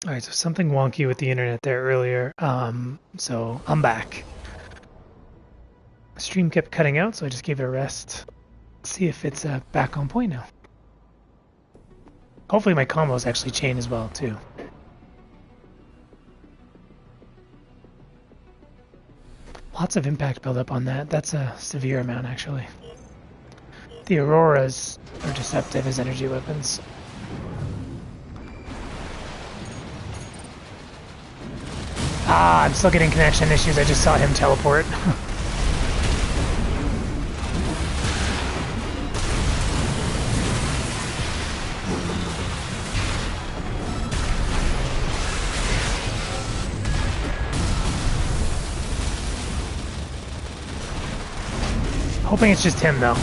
All right, so something wonky with the internet there earlier. So I'm back. Stream kept cutting out, so I just gave it a rest. See if it's back on point now. Hopefully my combos actually chain as well too. Lots of impact buildup on that. That's a severe amount actually. The Auroras are deceptive as energy weapons. Ah, I'm still getting connection issues. I just saw him teleport. Hoping it's just him though.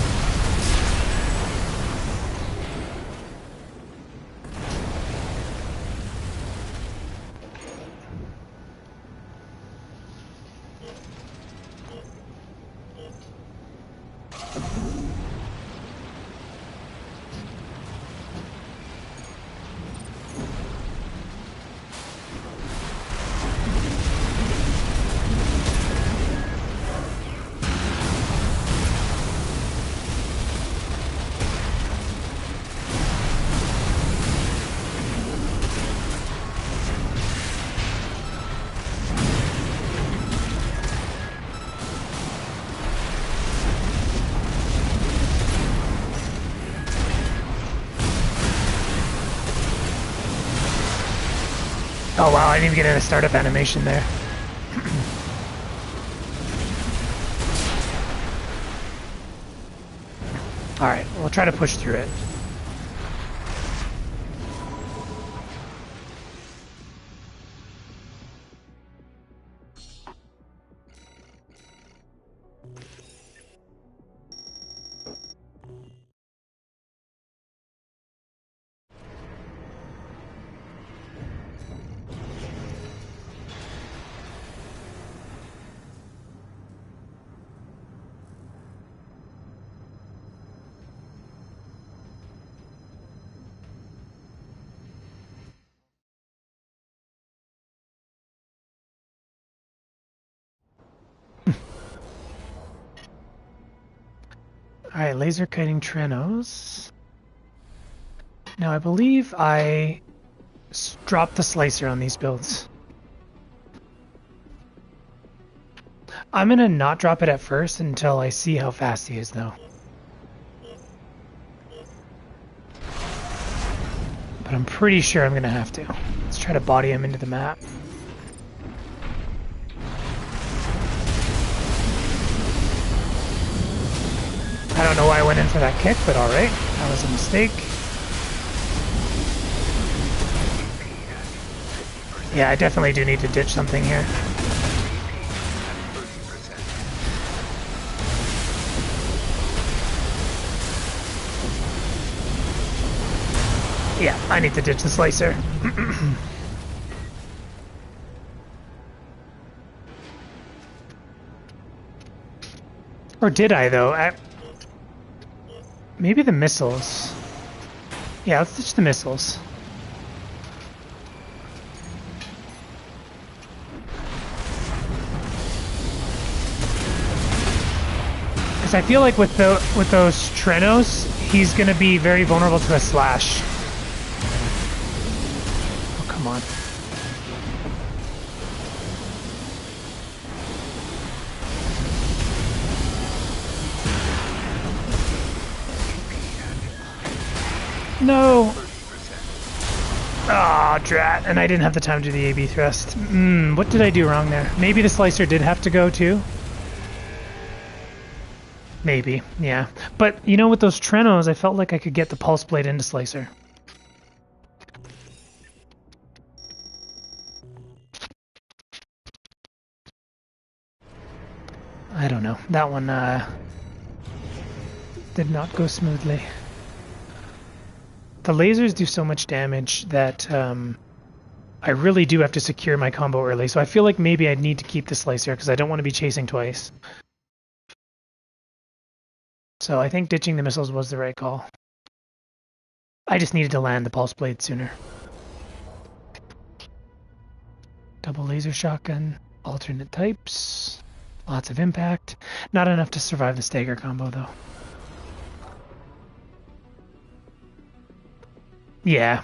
Oh wow, I didn't even get in a startup animation there. Alright, we'll try to push through it. Alright, laser kiting Trenos. Now I believe I dropped the slicer on these builds. I'm gonna not drop it at first until I see how fast he is though. But I'm pretty sure I'm gonna have to. Let's try to body him into the map. I don't know why I went in for that kick, but alright. That was a mistake. Yeah, I definitely do need to ditch something here. Yeah, I need to ditch the slicer. Or did I, though? Maybe the missiles. Yeah, let's ditch the missiles. Because I feel like with those Trenos, he's going to be very vulnerable to a slash. Oh, come on. No! Ah, oh, drat. And I didn't have the time to do the AB thrust. What did I do wrong there? Maybe the slicer did have to go too? Maybe, yeah. But, you know, with those Trenos, I felt like I could get the Pulse Blade into Slicer. I don't know. That one did not go smoothly. The lasers do so much damage that I really do have to secure my combo early. So I feel like maybe I'd need to keep the Slicer because I don't want to be chasing twice. So I think ditching the missiles was the right call. I just needed to land the Pulse Blade sooner. Double laser shotgun, alternate types, lots of impact. Not enough to survive the stagger combo though. Yeah,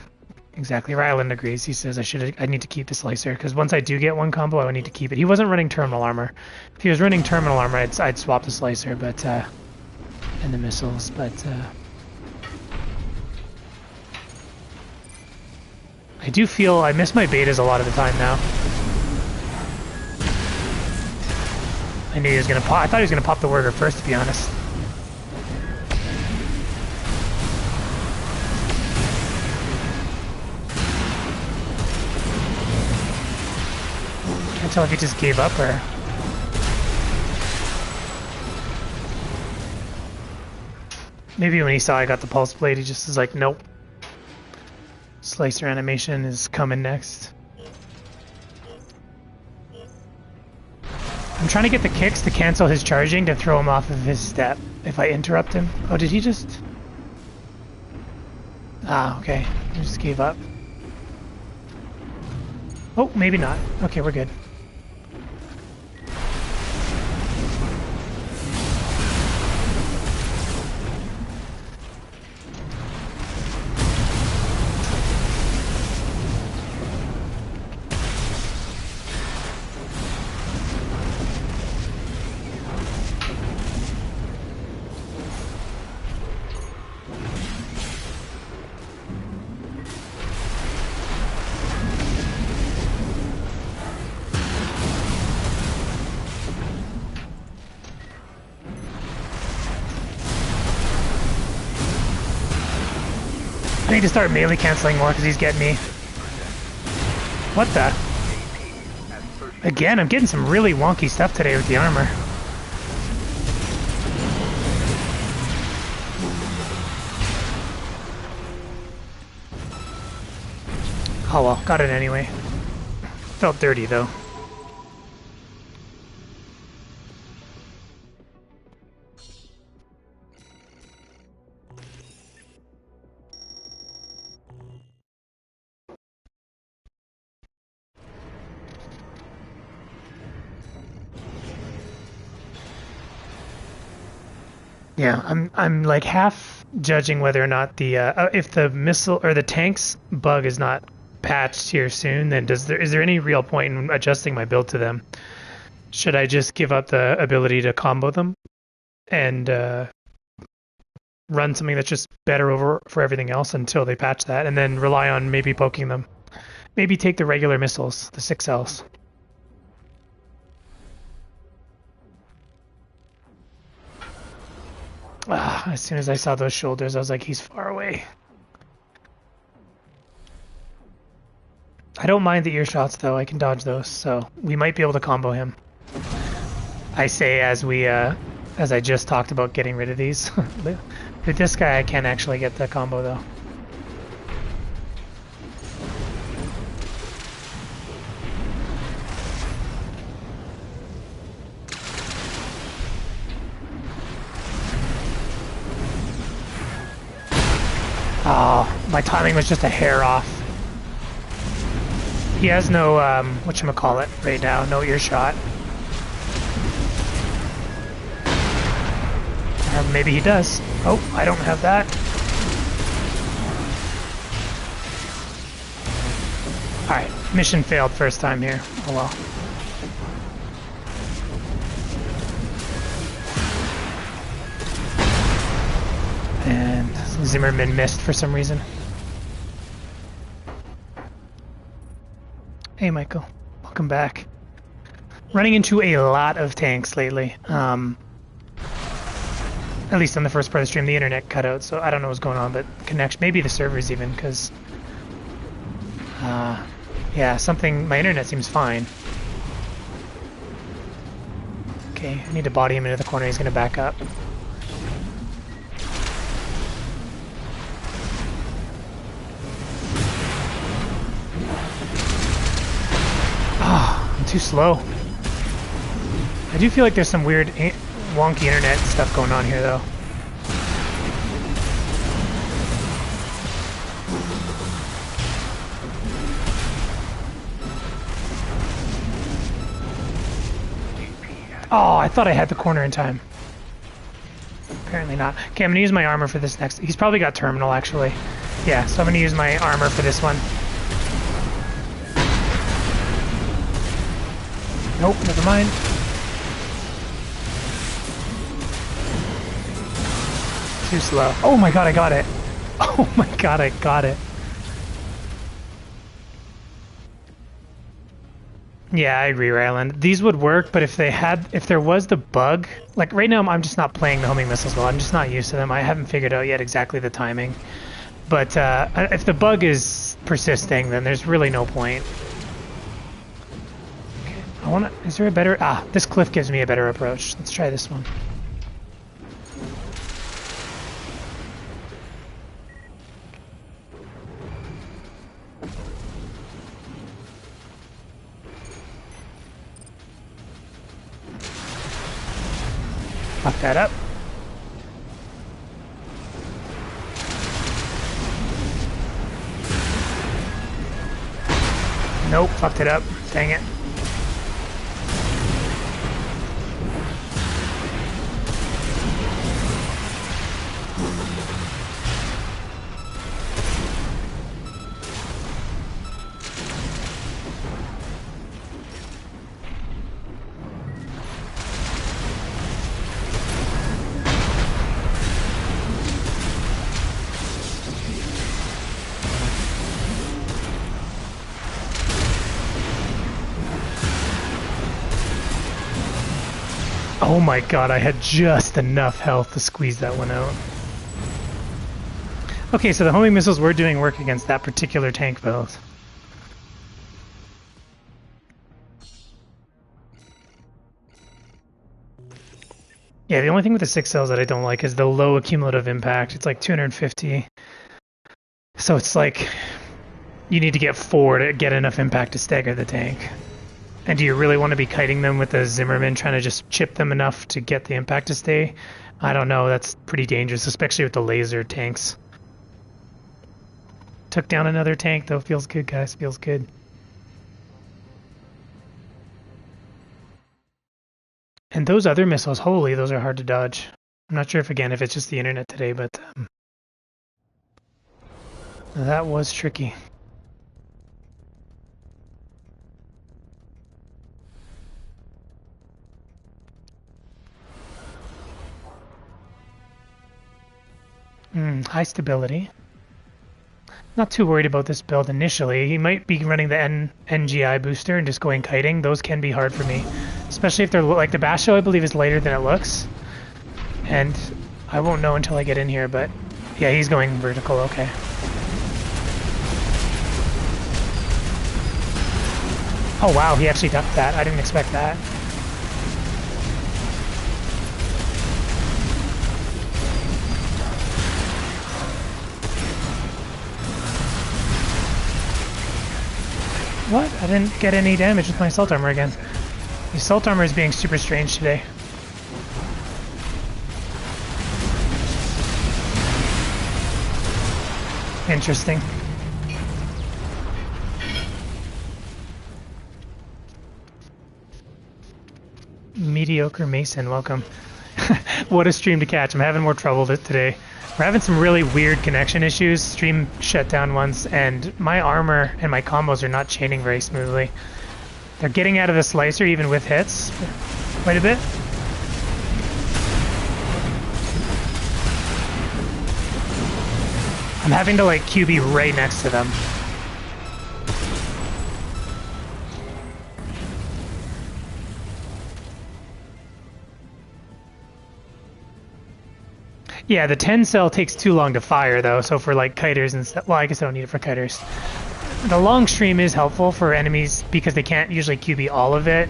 exactly. Ryland agrees. He says I need to keep the slicer because once I do get one combo, I would need to keep it. He wasn't running terminal armor. If he was running terminal armor, I'd swap the slicer, but and the missiles, but I do feel I miss my betas a lot of the time now. I knew he was gonna pop. I thought he was gonna pop the Wurger first, to be honest. Can't tell if he just gave up or. Maybe when he saw I got the pulse blade, he just was like, nope. Slicer animation is coming next. I'm trying to get the kicks to cancel his charging to throw him off of his step if I interrupt him. Oh, did he just... Ah, okay. He just gave up. Oh, maybe not. Okay, we're good. I need to start melee canceling more because he's getting me. What the? Again, I'm getting some really wonky stuff today with the armor. Oh well, got it anyway. Felt dirty though. Yeah, I'm like half judging whether or not the if the missile or the tank's bug is not patched here soon, then is there any real point in adjusting my build to them? Should I just give up the ability to combo them and run something that's just better over for everything else until they patch that, and then rely on maybe poking them? Maybe take the regular missiles, the 6Ls. As soon as I saw those shoulders, I was like, he's far away. I don't mind the ear shots, though. I can dodge those, so we might be able to combo him. I say as I just talked about getting rid of these. With this guy, I can actually get the combo, though. Oh, my timing was just a hair off. He has no, whatchamacallit right now, no earshot. Or maybe he does. Oh, I don't have that. Alright, mission failed first time here. Oh well. And Zimmerman missed for some reason. Hey Michael, welcome back. Running into a lot of tanks lately. At least on the first part of the stream, the internet cut out, so I don't know what's going on, but connection, maybe the servers even, because yeah, my internet seems fine. Okay, I need to body him into the corner, he's gonna back up. I'm too slow. I do feel like there's some weird wonky internet stuff going on here though. Oh, I thought I had the corner in time. Apparently not. Okay, I'm gonna use my armor for this next. He's probably got terminal, actually. Yeah, so I'm gonna use my armor for this one. Nope, never mind. Too slow. Oh my god, I got it. Oh my god, I got it. Yeah, I agree, Ryland. These would work, but if there was the bug, like right now I'm just not playing the homing missiles well. I'm just not used to them. I haven't figured out yet exactly the timing. But if the bug is persisting, then there's really no point. Okay, is there a better, this cliff gives me a better approach. Let's try this one. Fuck that up. Nope, fucked it up. Dang it. Oh my god, I had just enough health to squeeze that one out. Okay, so the homing missiles were doing work against that particular tank build. Yeah, the only thing with the 6 cells that I don't like is the low accumulative impact. It's like 250. So it's like you need to get 4 to get enough impact to stagger the tank. And do you really want to be kiting them with a Zimmerman, trying to just chip them enough to get the impact to stay? I don't know, that's pretty dangerous, especially with the laser tanks. Took down another tank though, feels good guys, feels good. And those other missiles, holy, those are hard to dodge. I'm not sure if it's just the internet today, but that was tricky. High stability. Not too worried about this build initially. He might be running the NGI booster and just going kiting. Those can be hard for me. Especially if they're like the Basho, I believe, is lighter than it looks. And I won't know until I get in here, but yeah, he's going vertical, okay. Oh wow, he actually ducked that. I didn't expect that. What? I didn't get any damage with my assault armor again. The assault armor is being super strange today. Interesting. Mediocre Mason, welcome. What a stream to catch. I'm having more trouble today. We're having some really weird connection issues, stream shut down once, and my armor and my combos are not chaining very smoothly. They're getting out of the slicer even with hits quite a bit. I'm having to like QB right next to them. Yeah, the 10 cell takes too long to fire though, so for like kiters and stuff, well I guess I don't need it for kiters. The long stream is helpful for enemies because they can't usually QB all of it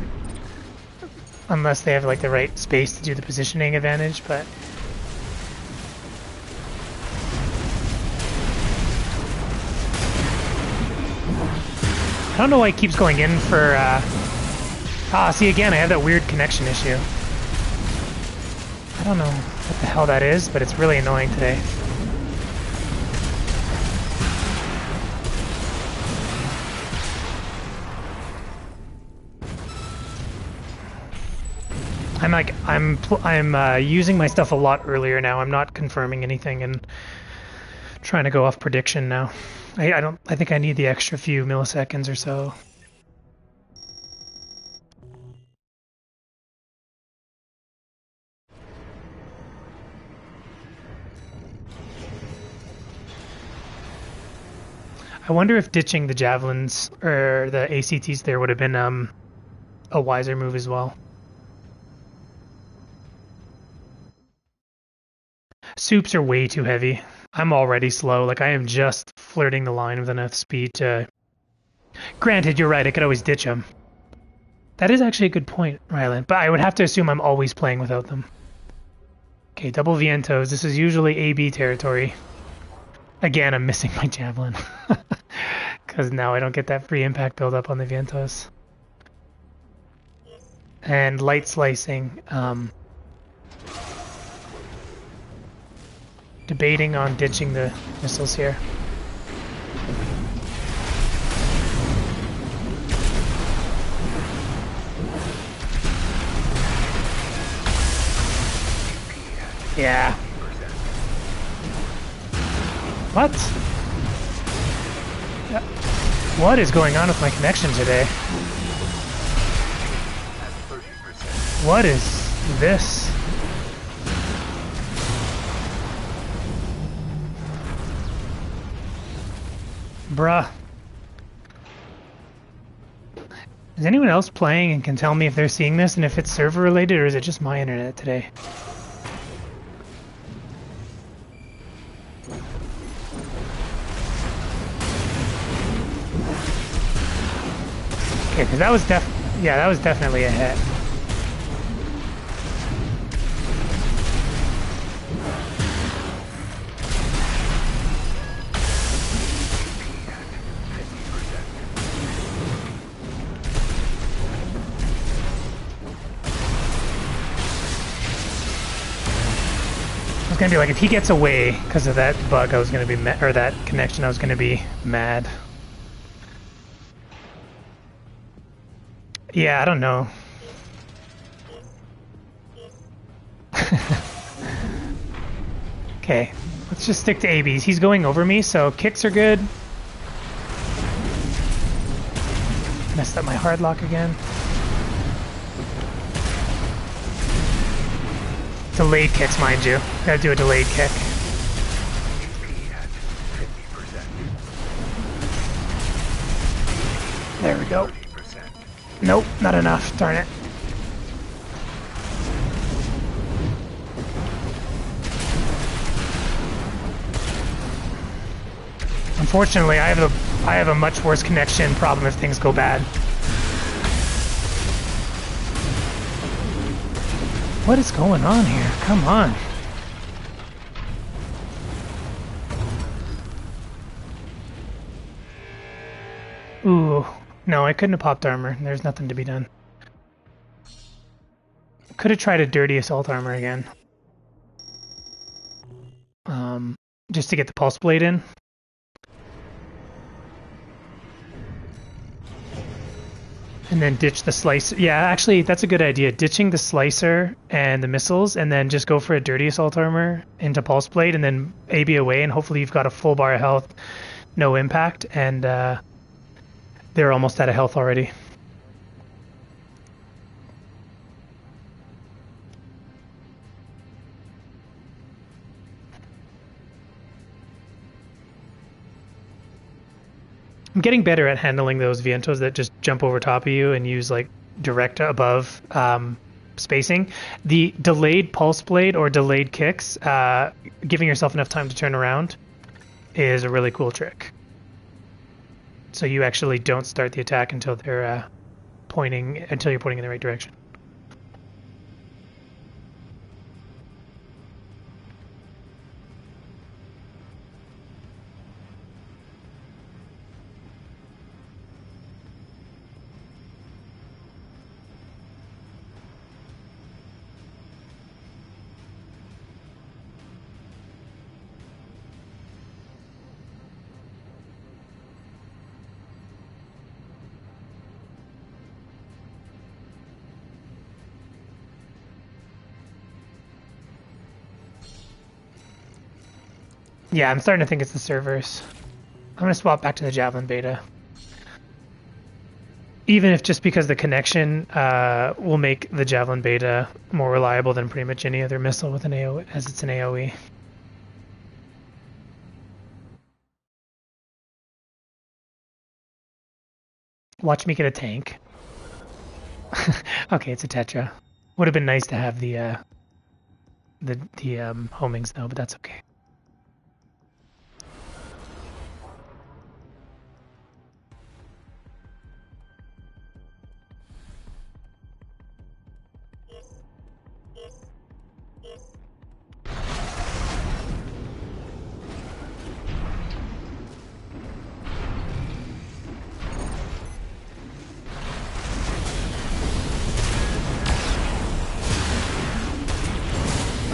unless they have like the right space to do the positioning advantage, but I don't know why it keeps going in for see again, I have that weird connection issue. I don't know what the hell that is, but it's really annoying today. I'm using my stuff a lot earlier now. I'm not confirming anything and trying to go off prediction now. I think I need the extra few milliseconds or so. I wonder if ditching the javelins or the ACTs there would have been a wiser move as well. Soups are way too heavy. I'm already slow. Like, I am just flirting the line with enough speed to... Granted, you're right, I could always ditch them. That is actually a good point, Ryland, but I would have to assume I'm always playing without them. Okay, double Vientos. This is usually AB territory. Again, I'm missing my javelin. Because now I don't get that free impact buildup on the Vientos. And light slicing. Debating on ditching the missiles here. Yeah. What? What is going on with my connection today? What is this? Bruh. Is anyone else playing and can tell me if they're seeing this and if it's server related, or is it just my internet today? Okay, because that was that was definitely a hit. I was gonna be like, if he gets away because of that bug, I was gonna be or that connection, I was gonna be mad. Yeah, I don't know. Okay, let's just stick to ABs. He's going over me, so kicks are good. Messed up my hard lock again. Delayed kicks, mind you. Gotta do a delayed kick. There we go. Nope, not enough. Darn it. Unfortunately, I have a much worse connection problem if things go bad. What is going on here? Come on. Ooh. No, I couldn't have popped armor. There's nothing to be done. Could have tried a dirty assault armor again. Just to get the pulse blade in. And then ditch the slicer. Yeah, actually, that's a good idea. Ditching the slicer and the missiles, and then just go for a dirty assault armor into pulse blade, and then AB away, and hopefully you've got a full bar of health, no impact, and they're almost out of health already. I'm getting better at handling those Vientos that just jump over top of you and use like direct above spacing. The delayed pulse blade or delayed kicks, giving yourself enough time to turn around, is a really cool trick. So you actually don't start the attack until they're until you're pointing in the right direction. Yeah, I'm starting to think it's the servers. I'm gonna swap back to the Javelin beta. Even if just because the connection will make the Javelin beta more reliable than pretty much any other missile with an AoE, as it's an AoE. Watch me get a tank. Okay, it's a Tetra. Would have been nice to have the homings though, but that's okay.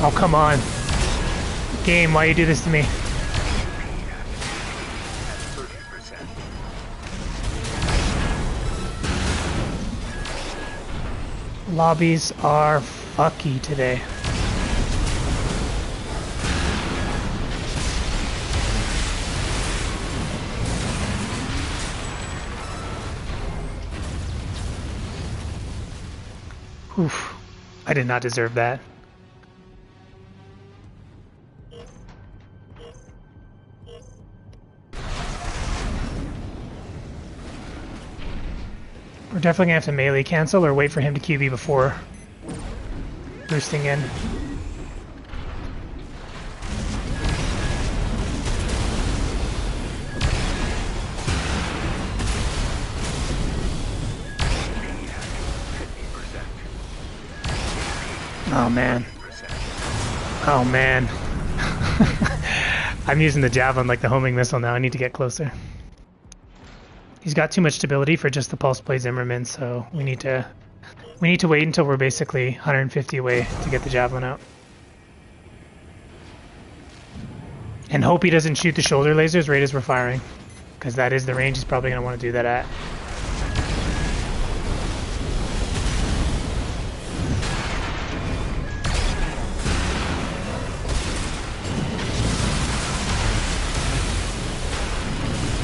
Oh, come on. Game, why you do this to me? Lobbies are fucky today. Oof. I did not deserve that. We're definitely gonna have to melee cancel or wait for him to QB before boosting in. Oh man. Oh man. I'm using the Javelin like the homing missile now. I need to get closer. He's got too much stability for just the pulse blade Zimmerman, so we need to wait until we're basically 150 away to get the Javelin out. And hope he doesn't shoot the shoulder lasers right as we're firing, because that is the range he's probably going to want to do that at.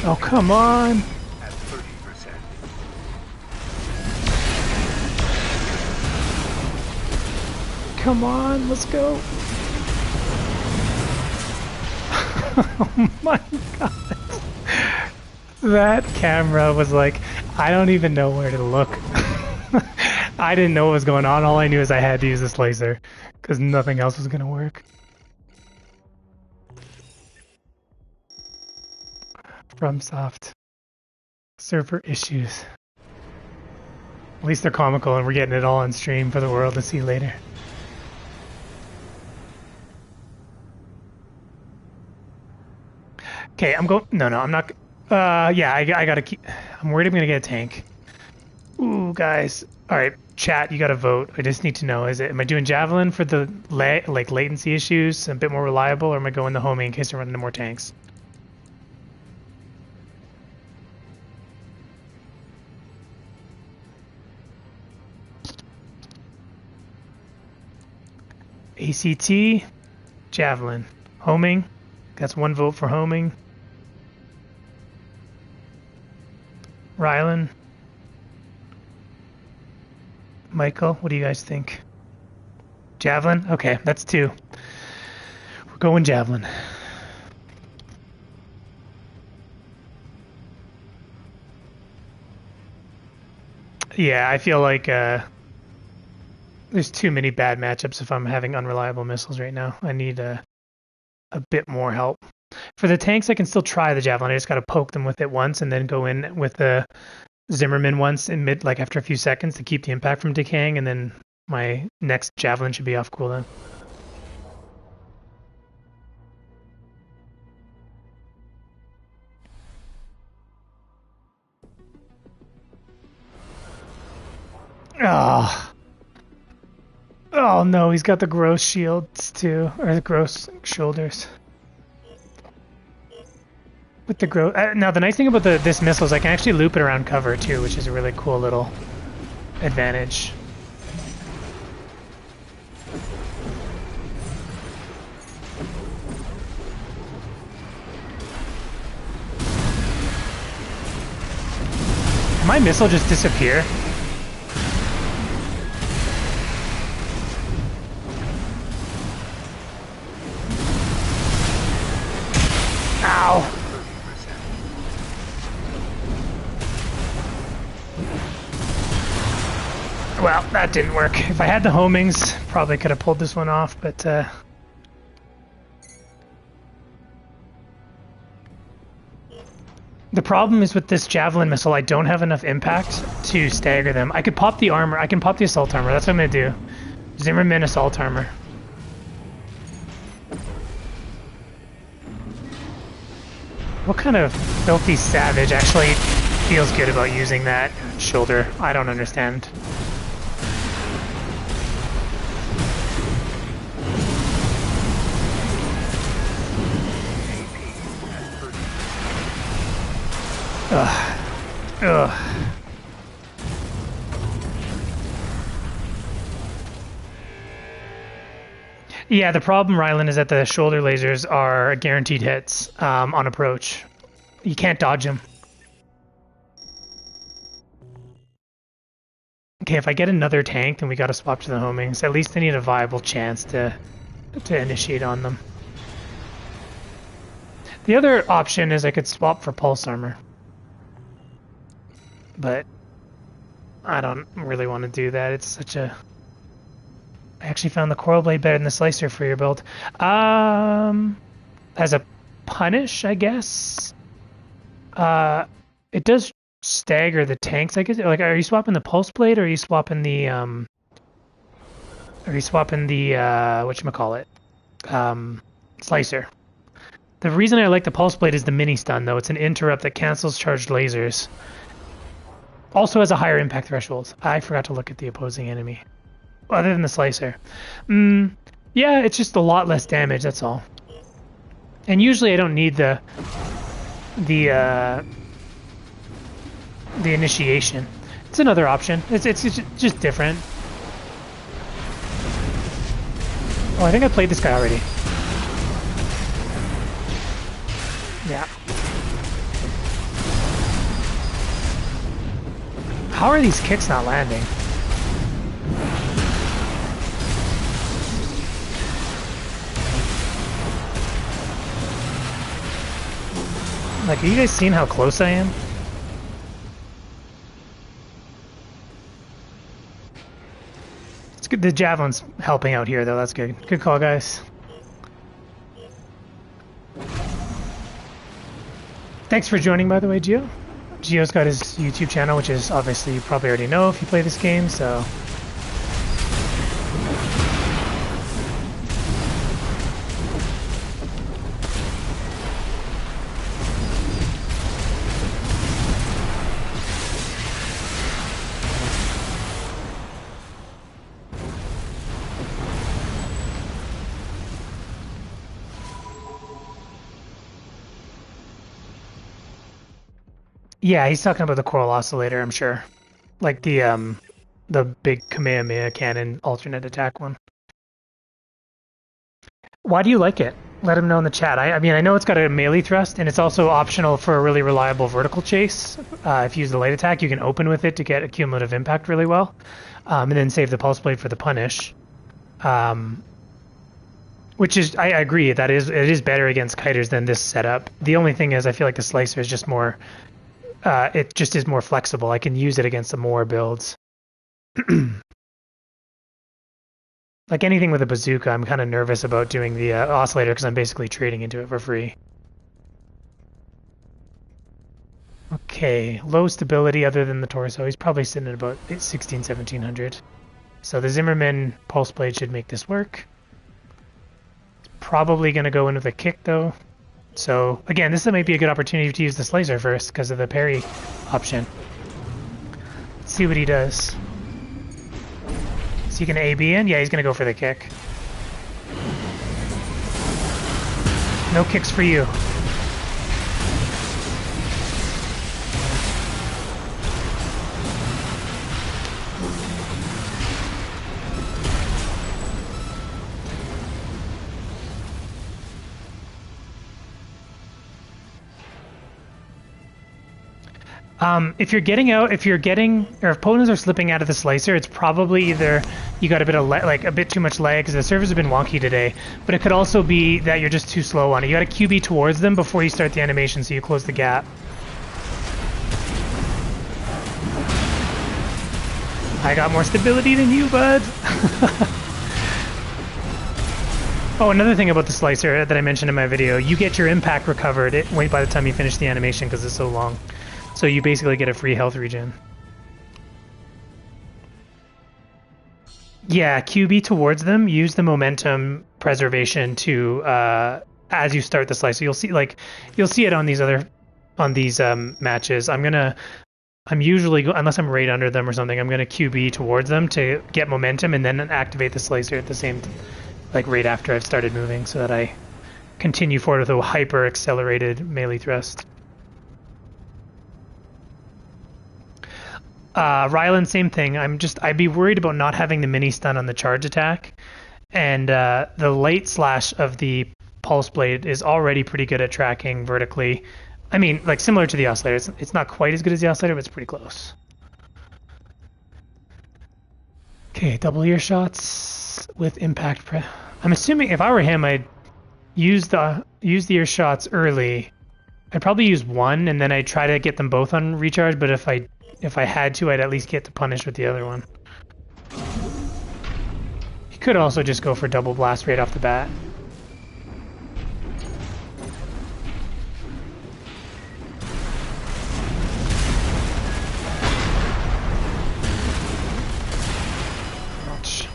Oh, come on! Come on, let's go! Oh my god! That camera was like, I don't even know where to look. I didn't know what was going on. All I knew is I had to use this laser, because nothing else was going to work. FromSoft. Server issues. At least they're comical and we're getting it all on stream for the world to see later. Okay, I'm going... No, I'm not... yeah, I gotta keep... I'm worried I'm gonna get a tank. Ooh, guys. Alright, chat, you gotta vote. I just need to know, am I doing Javelin for the latency issues, a bit more reliable, or am I going the homing in case I run into more tanks? ACT, Javelin. Homing, that's one vote for homing. Rylan. Michael, what do you guys think? Javelin? Okay, that's two. We're going Javelin. Yeah, I feel like there's too many bad matchups if I'm having unreliable missiles right now. I need a bit more help. For the tanks, I can still try the Javelin. I just got to poke them with it once and then go in with the Zimmerman once in mid, like after a few seconds to keep the impact from decaying, and then my next Javelin should be off cooldown. Oh. Oh no, he's got the gross shields too, or the gross shoulders. With the gross. Now the nice thing about this missile is I can actually loop it around cover too, which is a really cool little advantage. my missile just disappear? Ow! Well, that didn't work. If I had the homings, probably could have pulled this one off, but the problem is with this javelin missile, I don't have enough impact to stagger them. I could pop the armor. I can pop the assault armor. That's what I'm going to do. Zimmerman assault armor. What kind of filthy savage actually feels good about using that shoulder? I don't understand. Ugh. Ugh. Yeah, the problem, Rylan, is that the shoulder lasers are guaranteed hits on approach. You can't dodge them. Okay, if I get another tank, then we gotta swap to the homings. At least I need a viable chance to initiate on them. The other option is I could swap for pulse armor. But I don't really want to do that. It's such a... I actually found the Coral Blade better than the Slicer for your build. As a punish, I guess. It does stagger the tanks, I guess. Like, are you swapping the Pulse Blade, or are you swapping the whatchamacallit? Slicer. The reason I like the Pulse Blade is the mini stun, though. It's an interrupt that cancels charged lasers. Also has a higher impact threshold. I forgot to look at the opposing enemy. Other than the Slicer. Yeah, it's just a lot less damage, that's all. And usually I don't need the initiation. It's another option. It's just different. Oh, I think I played this guy already. Yeah. How are these kicks not landing? Like, are you guys seeing how close I am? It's good. The javelin's helping out here, though. That's good. Good call, guys. Thanks for joining, by the way, Gio. Gio's got his YouTube channel, which is obviously you probably already know if you play this game, so... Yeah, he's talking about the Coral Oscillator, I'm sure. Like the big Kamehameha cannon alternate attack one. Why do you like it? Let him know in the chat. I mean, I know it's got a melee thrust, and it's also optional for a really reliable vertical chase. If you use the light attack, you can open with it to get a cumulative impact really well, and then save the Pulse Blade for the punish. Which is, I agree, it is better against kiters than this setup. The only thing is, I feel like the Slicer is just more... it just is more flexible. I can use it against some more builds. Like anything with a bazooka, I'm kind of nervous about doing the oscillator because I'm basically trading into it for free. Okay, low stability other than the torso. He's probably sitting at about 1700. So the Zimmerman Pulse Blade should make this work. It's probably going to go into the kick though. So again, this might be a good opportunity to use the Slicer first because of the parry option. Let's see what he does. Is he gonna AB in? Yeah, he's gonna go for the kick. No kicks for you. If you're getting out, if opponents are slipping out of the slicer, it's probably either you got a bit of like a bit too much lag because the servers have been wonky today. But it could also be that you're just too slow on it. You got to QB towards them before you start the animation, so you close the gap. I got more stability than you, bud. Oh, another thing about the slicer that I mentioned in my video, you get your impact recovered by the time you finish the animation because it's so long. So you basically get a free health regen. Yeah, QB towards them. Use the momentum preservation to as you start the slice. So you'll see it on these matches. I'm usually unless I'm right under them or something, I'm gonna QB towards them to get momentum and then activate the slicer at the same right after I've started moving, so that I continue forward with a hyper accelerated melee thrust. Rylan, same thing. I'd be worried about not having the mini stun on the charge attack, and the light slash of the pulse blade is already pretty good at tracking vertically. I mean, like similar to the oscillator. It's not quite as good as the oscillator, but it's pretty close. Okay, double ear shots with impact. I'm assuming if I were him, I'd use the ear shots early. I'd probably use one, and then I'd try to get them both on recharge. But if I had to, I'd at least get to punish with the other one. You could also just go for double blast right off the bat. Ouch.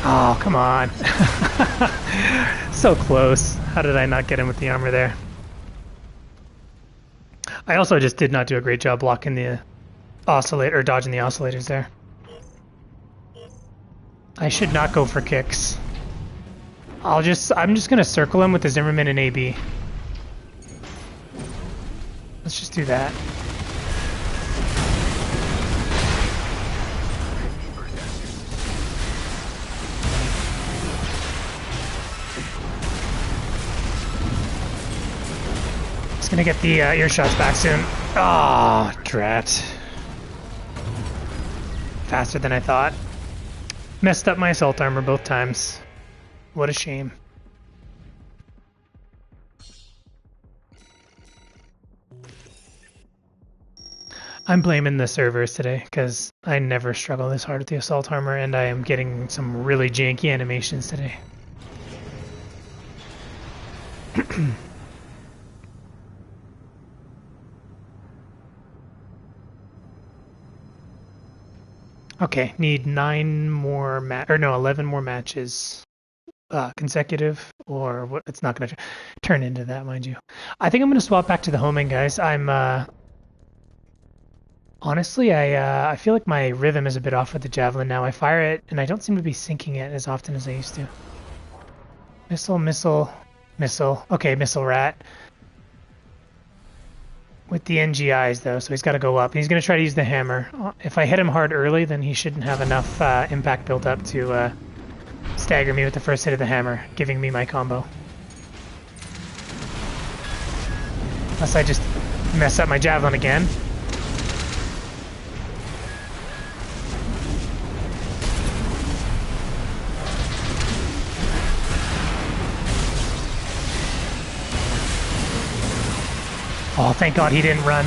Oh, come on. So close. How did I not get him with the armor there? I also just did not do a great job blocking the oscillator, or dodging the oscillators there. I should not go for kicks. I'm just gonna circle him with the Zimmerman and AB. Let's just do that. Just gonna get the ear shots back soon. Oh, drat. Faster than I thought. Messed up my assault armor both times. What a shame. I'm blaming the servers today, because I never struggle this hard with the assault armor, and I am getting some really janky animations today. Okay, need 11 more matches consecutive, or what? It's not going to turn into that, mind you. I think I'm going to swap back to the homing, guys. Honestly, I feel like my rhythm is a bit off with the javelin now. I fire it, and I don't seem to be sinking it as often as I used to. Missile, missile, missile. Okay, missile rat. With the NGIs, though, so he's got to go up. He's going to try to use the hammer. If I hit him hard early, then he shouldn't have enough impact built up to stagger me with the first hit of the hammer, giving me my combo. Unless I just mess up my javelin again. Oh, thank God he didn't run.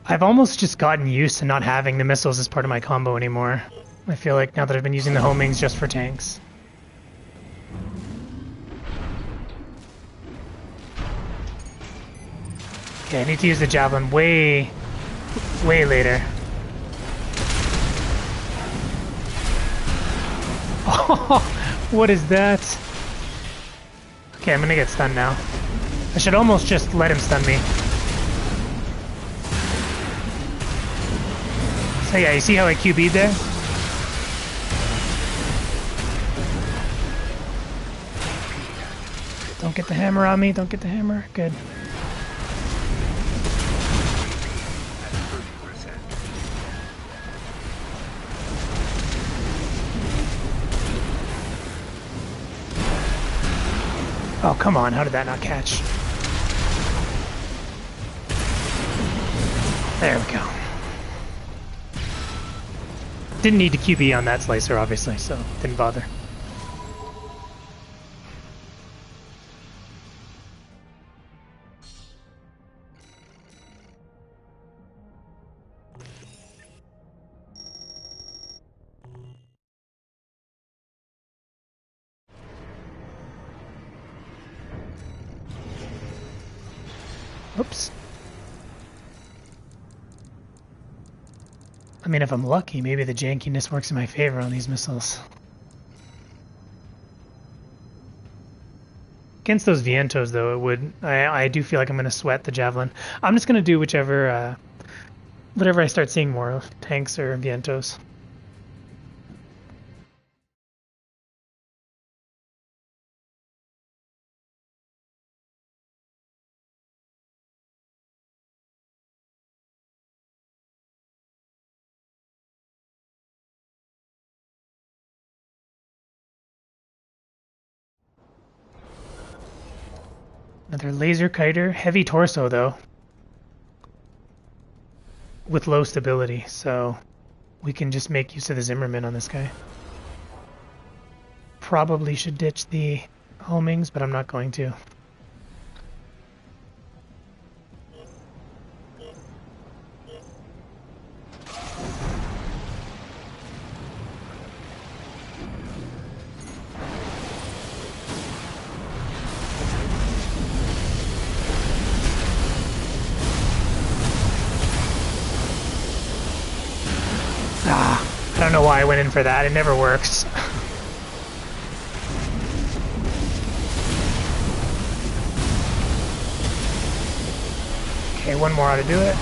I've almost just gotten used to not having the missiles as part of my combo anymore. I feel like now that I've been using the homings just for tanks. Okay, I need to use the javelin way later. Oh, what is that? Okay, I'm gonna get stunned now. I should almost just let him stun me. So yeah, you see how I QB'd there? Don't get the hammer on me, don't get the hammer. Good. Oh, come on, how did that not catch? There we go. Didn't need to QB on that slicer, obviously, so didn't bother. Oops. I mean, if I'm lucky, maybe the jankiness works in my favor on these missiles. Against those Vientos, though, it would. I do feel like I'm going to sweat the Javelin. I'm just going to do whatever I start seeing more of, tanks or Vientos. Another laser kiter, heavy torso though, with low stability, so we can just make use of the Zimmerman on this guy. Probably should ditch the homings, but I'm not going to. I don't know why I went in for that, it never works. Okay, one more ought to do it.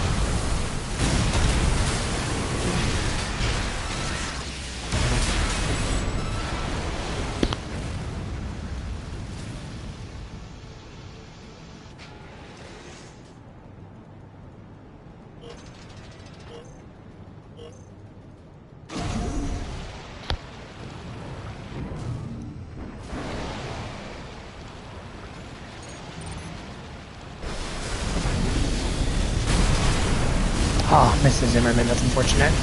Oh, Mrs. Zimmerman, that's unfortunate.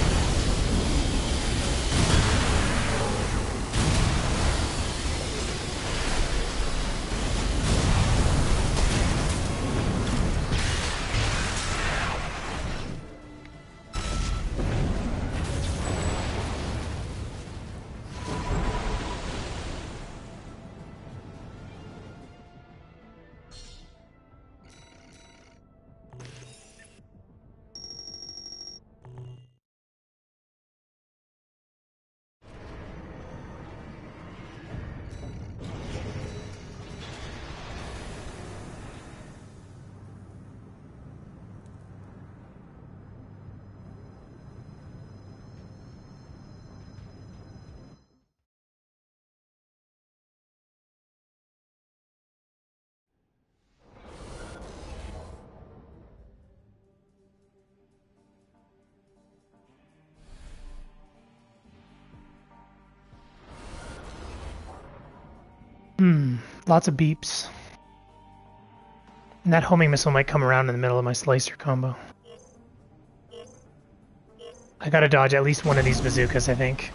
Lots of beeps. And that homing missile might come around in the middle of my slicer combo. I gotta dodge at least one of these bazookas, I think.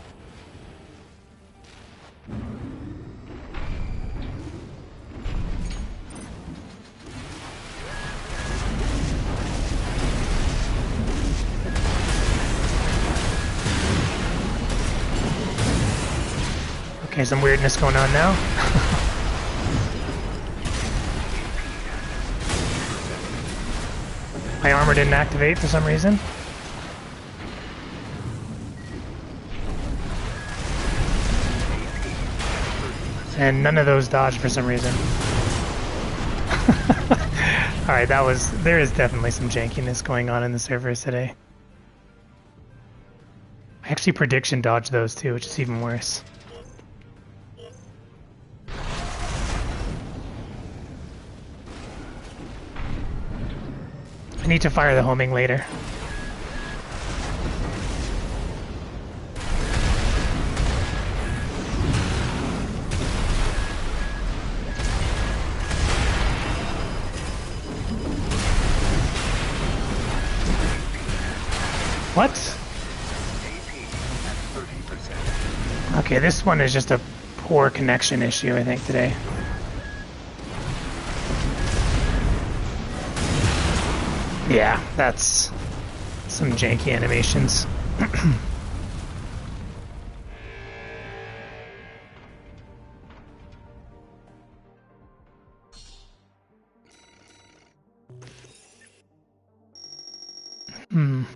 Okay, some weirdness going on now. My armor didn't activate for some reason. And none of those dodged for some reason. Alright, there is definitely some jankiness going on in the servers today. I actually prediction dodged those too, which is even worse. I need to fire the homing later. What? Okay, this one is just a poor connection issue, I think, today. Yeah, that's some janky animations. I'm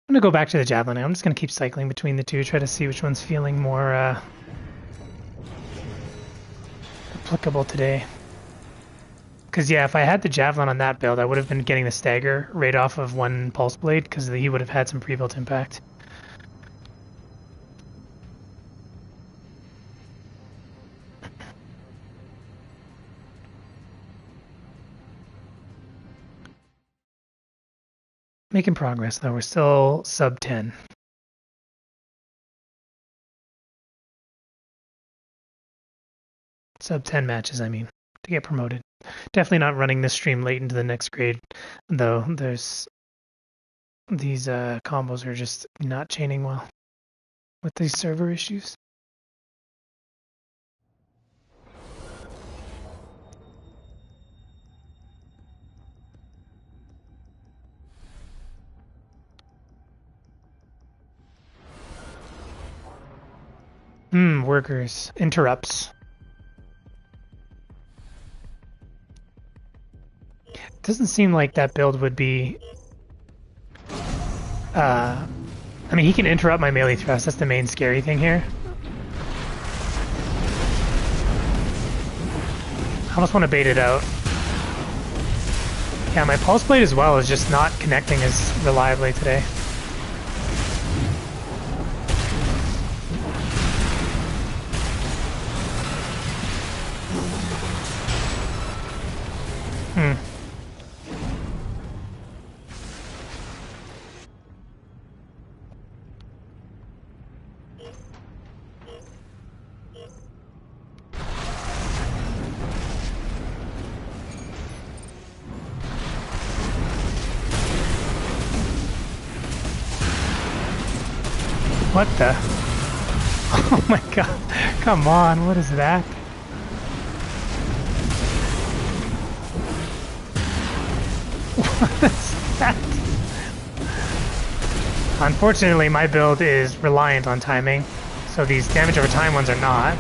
gonna go back to the javelin now. I'm just gonna keep cycling between the two, try to see which one's feeling more applicable today. Because yeah, if I had the javelin on that build, I would have been getting the stagger right off of one pulse blade, because he would have had some pre-built impact. Making progress though. We're still sub 10. Sub 10 matches, I mean, to get promoted. Definitely not running this stream late into the next grade, though. There's these combos are just not chaining well with these server issues. Workers. Interrupts. Doesn't seem like that build would be... I mean, he can interrupt my melee thrust. That's the main scary thing here. I almost want to bait it out. Yeah, my pulse blade as well is just not connecting as reliably today. What the? Oh my god. Come on, what is that? What is that? Unfortunately, my build is reliant on timing, so these damage over time ones are not.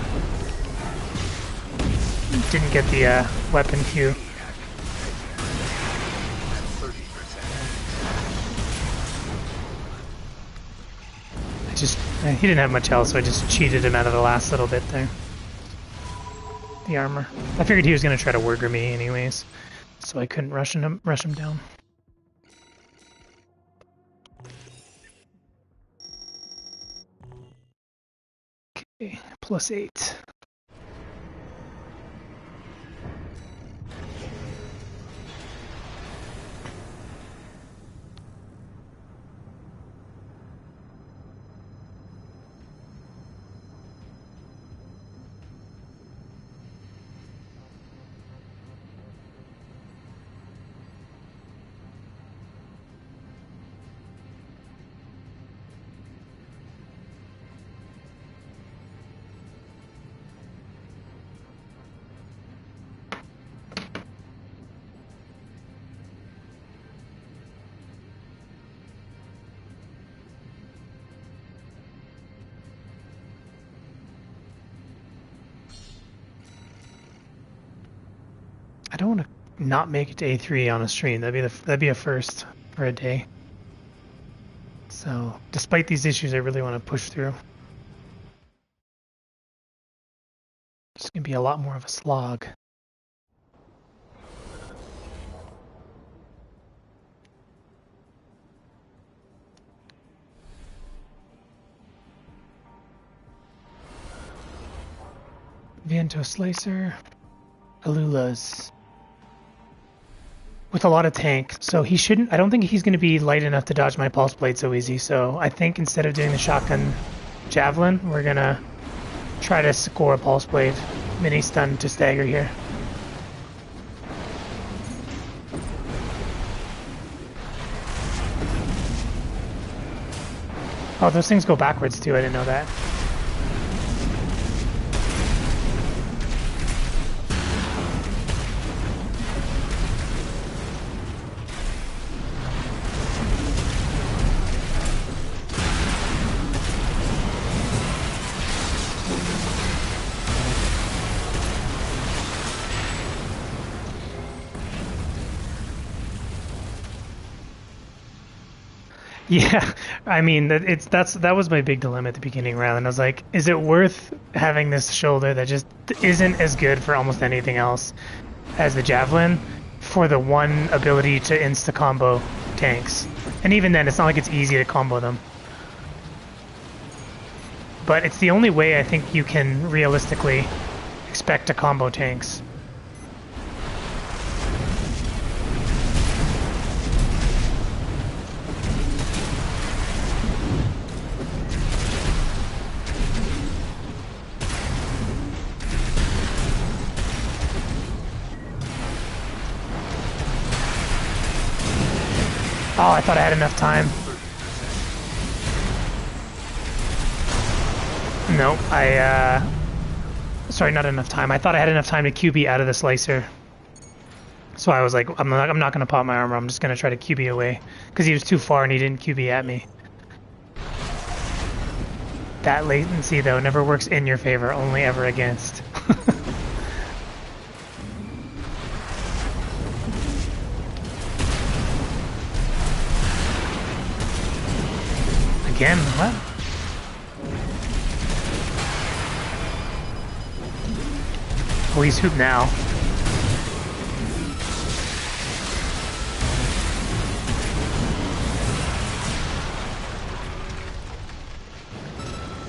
Didn't get the weapon queue. He didn't have much health, so I just cheated him out of the last little bit there. The armor. I figured he was going to try to Wurger me anyways, so I couldn't rush him down. Okay, +8. I don't want to not make it to A3 on a stream. That'd be a first for a day. So, despite these issues, I really want to push through. It's gonna be a lot more of a slog. Viento Slicer, Alula's. with a lot of tank. So he shouldn't. I don't think he's going to be light enough to dodge my pulse blade so easy. So I think instead of doing the shotgun javelin, we're gonna try to score a pulse blade mini stun to stagger here. Oh, those things go backwards too. I didn't know that. Yeah, I mean that was my big dilemma at the beginning round. I was like, is it worth having this shoulder that just isn't as good for almost anything else as the javelin for the one ability to insta combo tanks? And even then, it's not like it's easy to combo them. But it's the only way I think you can realistically expect to combo tanks. Oh, I thought I had enough time. No, sorry, not enough time. I thought I had enough time to QB out of the slicer. So I was like, I'm not gonna pop my armor. I'm just gonna try to QB away because he was too far and he didn't QB at me. That latency though never works in your favor, only ever against. Again, what? Oh, he's hoop now.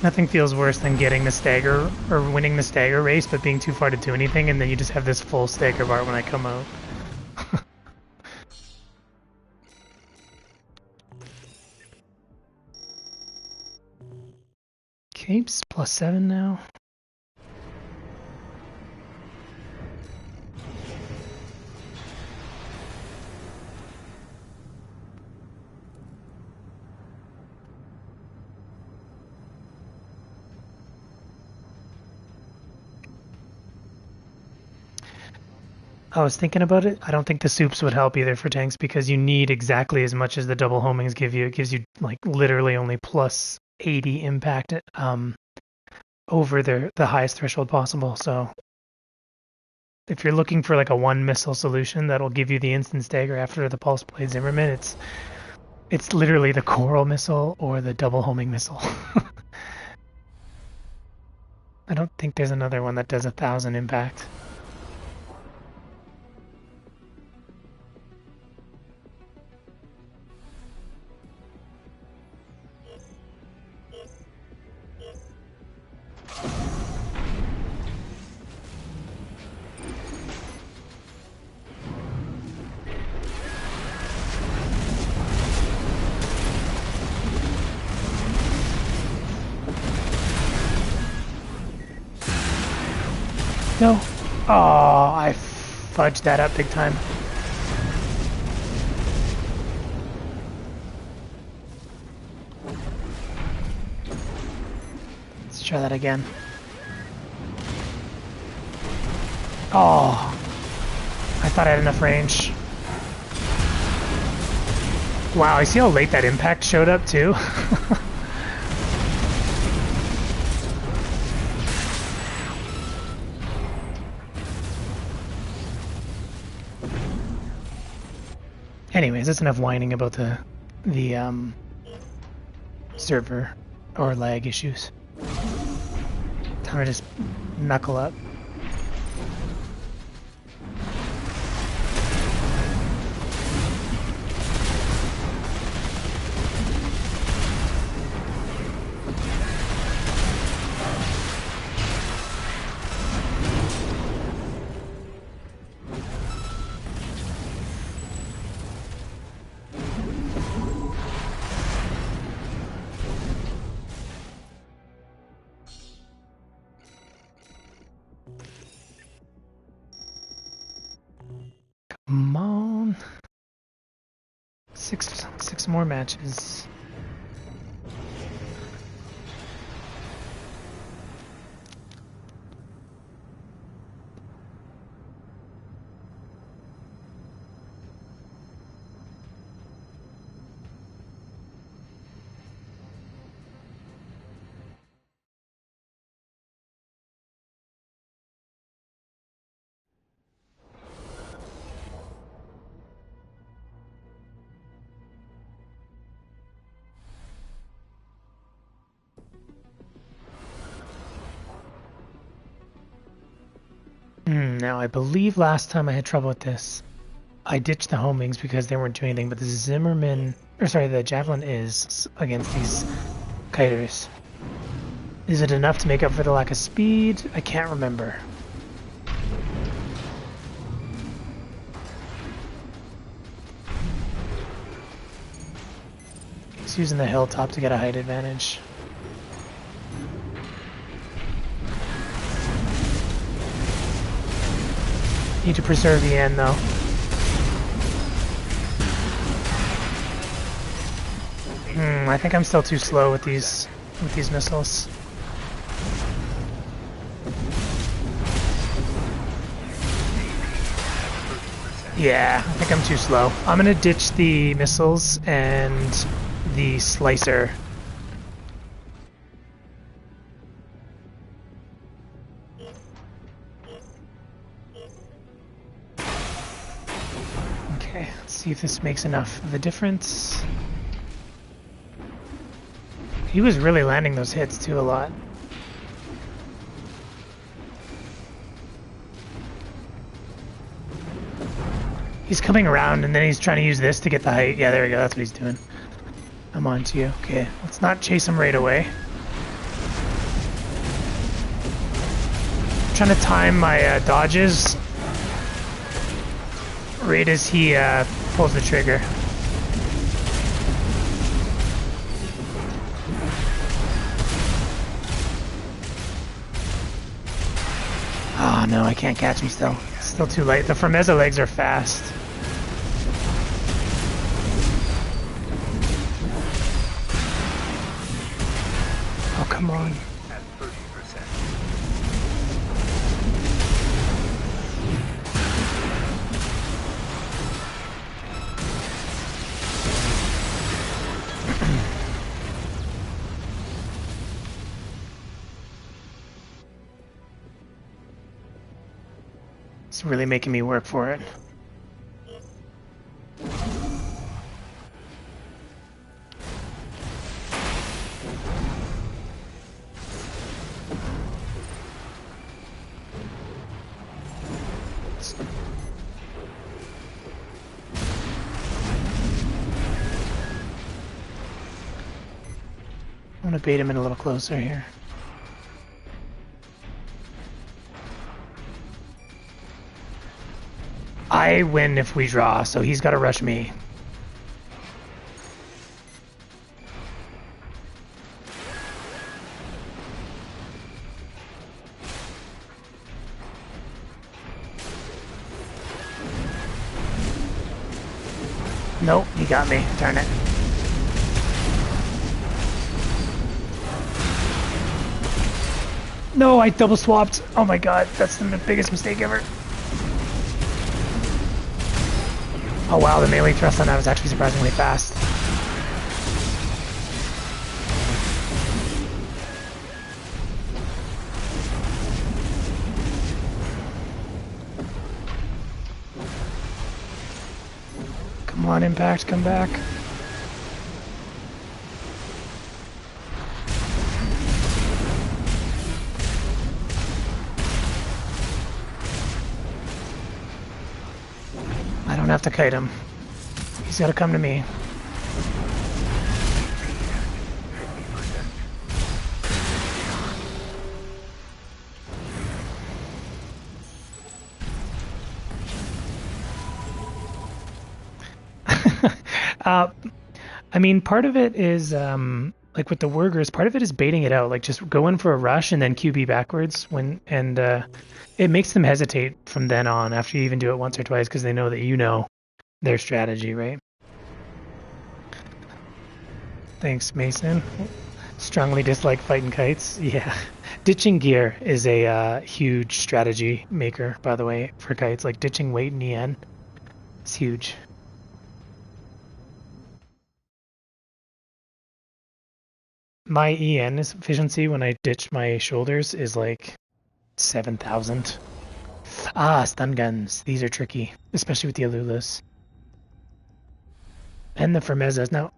Nothing feels worse than getting the stagger or winning the stagger race but being too far to do anything, and then you just have this full stagger bar when I come out. Capes +7 now. I was thinking about it. I don't think the soups would help either for tanks because you need exactly as much as the double homings give you. It gives you like literally only +80 impact over the highest threshold possible. So if you're looking for like a one missile solution that'll give you the instant stagger after the pulse blade Zimmerman, it's literally the coral missile or the double homing missile. I don't think there's another one that does 1,000 impact. No. Oh, I fudged that up big time. Let's try that again. Oh, I thought I had enough range. Wow, I see how late that impact showed up too. Anyways, that's enough whining about the server or lag issues. Time to just knuckle up. Six more matches. Now, I believe last time I had trouble with this, I ditched the homings because they weren't doing anything, but the Javelin is against these kiters. Is it enough to make up for the lack of speed? I can't remember. He's using the hilltop to get a height advantage. Need to preserve the end, though. I think I'm still too slow with these missiles. Yeah, I think I'm too slow. I'm gonna ditch the missiles and the slicer. Okay, let's see if this makes enough of a difference. He was really landing those hits too a lot. He's coming around and then he's trying to use this to get the height. Yeah, there we go, that's what he's doing. I'm on to you. Okay, let's not chase him right away. I'm trying to time my dodges right as he pulls the trigger. Oh no, I can't catch him still. It's still too late. The Fermezza legs are fast. Oh, come on. It's really making me work for it. I'm gonna bait him in a little closer here. I win if we draw, so he's got to rush me. Nope, he got me. Darn it. No, I double swapped. Oh my god, that's the biggest mistake ever. Oh wow, the melee thrust on that was actually surprisingly fast. Come on, Impact, come back. I don't have to kite him. He's got to come to me. I mean, part of it is, like with the Wurgers, part of it is baiting it out. Like just go in for a rush and then QB backwards and it makes them hesitate from then on after you even do it once or twice because they know that you know their strategy, right? Thanks, Mason. Strongly dislike fighting kites. Yeah. Ditching gear is a huge strategy maker, by the way, for kites. Like ditching weight and EN. It's huge. My EN efficiency when I ditch my shoulders is like 7,000. Ah, stun guns. These are tricky, especially with the Alulas. And the Fermezas. Now,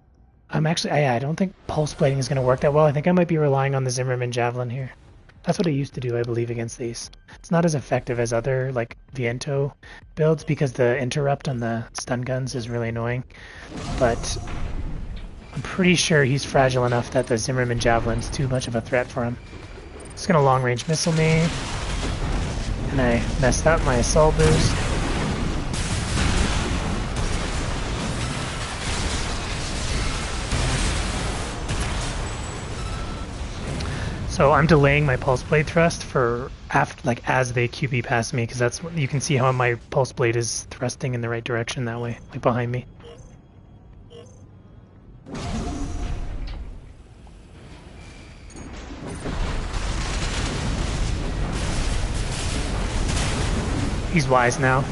I don't think pulse plating is going to work that well. I think I might be relying on the Zimmerman Javelin here. That's what I used to do, I believe, against these. It's not as effective as other, like, Viento builds because the interrupt on the stun guns is really annoying. But I'm pretty sure he's fragile enough that the Zimmerman Javelin's too much of a threat for him. Just gonna long-range missile me. And I messed up my assault boost. So I'm delaying my pulse blade thrust for after, like, as they QB past me, because that's what you can see how my pulse blade is thrusting in the right direction that way, like behind me. He's wise now.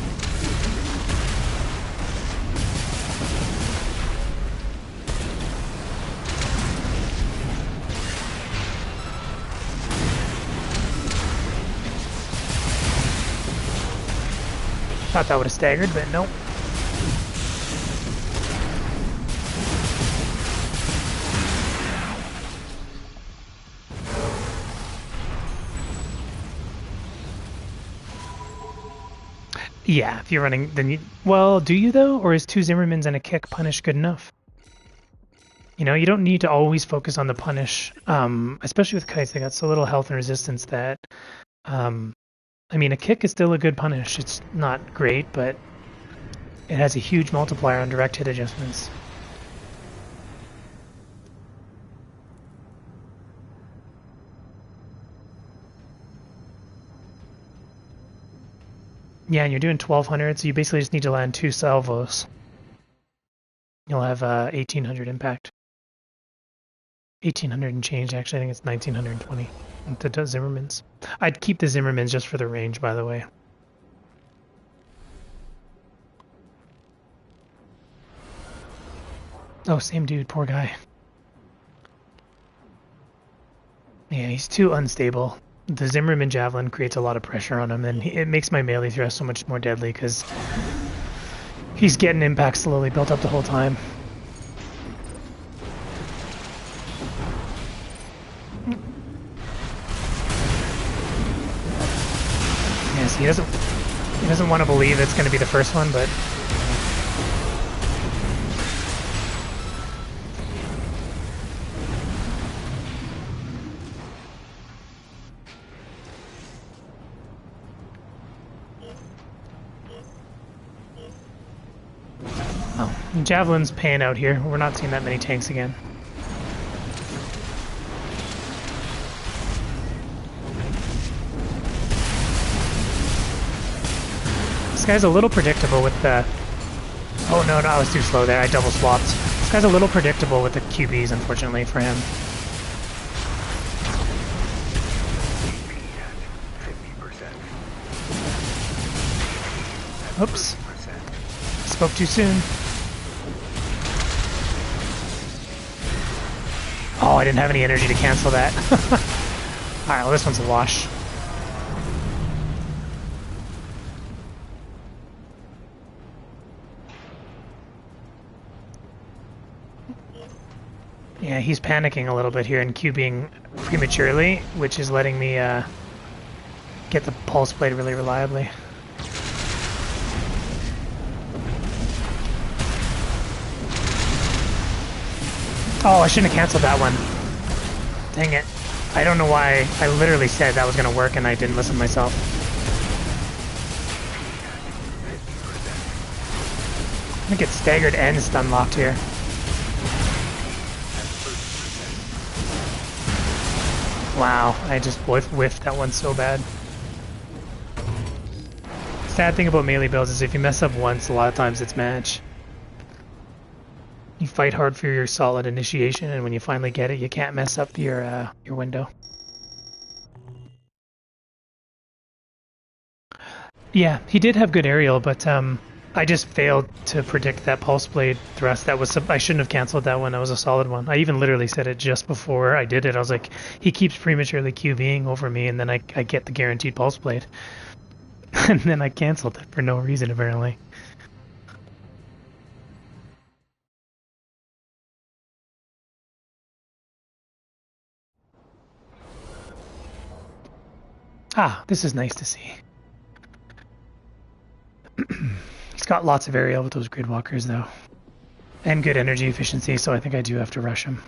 Thought that would have staggered, but nope. Yeah, if you're running, then you... Well, do you though? Or is 2 Zimmermans and a kick punish good enough? You know, you don't need to always focus on the punish, especially with kites. They got so little health and resistance that... I mean, a kick is still a good punish. It's not great, but it has a huge multiplier on direct hit adjustments. Yeah, and you're doing 1200, so you basically just need to land 2 salvos. You'll have 1800 impact. 1800 and change, actually. I think it's 1920. The Zimmermans. I'd keep the Zimmermans just for the range, by the way. Oh, same dude, poor guy. Yeah, he's too unstable. The Zimmerman Javelin creates a lot of pressure on him, and it makes my melee thrust so much more deadly because he's getting impact slowly built up the whole time. Yes, he doesn't want to believe it's going to be the first one, but Javelin's paying out here. We're not seeing that many tanks again. This guy's a little predictable with the... Oh no, I was too slow there. I double swapped. This guy's a little predictable with the QBs, unfortunately, for him. Oops. Spoke too soon. Oh, I didn't have any energy to cancel that. Alright, well this one's a wash. Yeah, he's panicking a little bit here and QBing prematurely, which is letting me get the pulse blade really reliably. Oh, I shouldn't have canceled that one. Dang it. I don't know why. I literally said that was going to work and I didn't listen myself. I'm going to get staggered and stun locked here. Wow, I just whiffed that one so bad. Sad thing about melee builds is if you mess up once, a lot of times it's match. You fight hard for your solid initiation, and when you finally get it, you can't mess up your window. Yeah, he did have good aerial, but I just failed to predict that pulse blade thrust. I shouldn't have canceled that one. That was a solid one. I even literally said it just before I did it. I was like, he keeps prematurely QBing over me, and then I get the guaranteed pulse blade. And then I canceled it for no reason, apparently. Ah, this is nice to see. He's got lots of aerial with those grid walkers, though. And good energy efficiency, so I think I do have to rush him.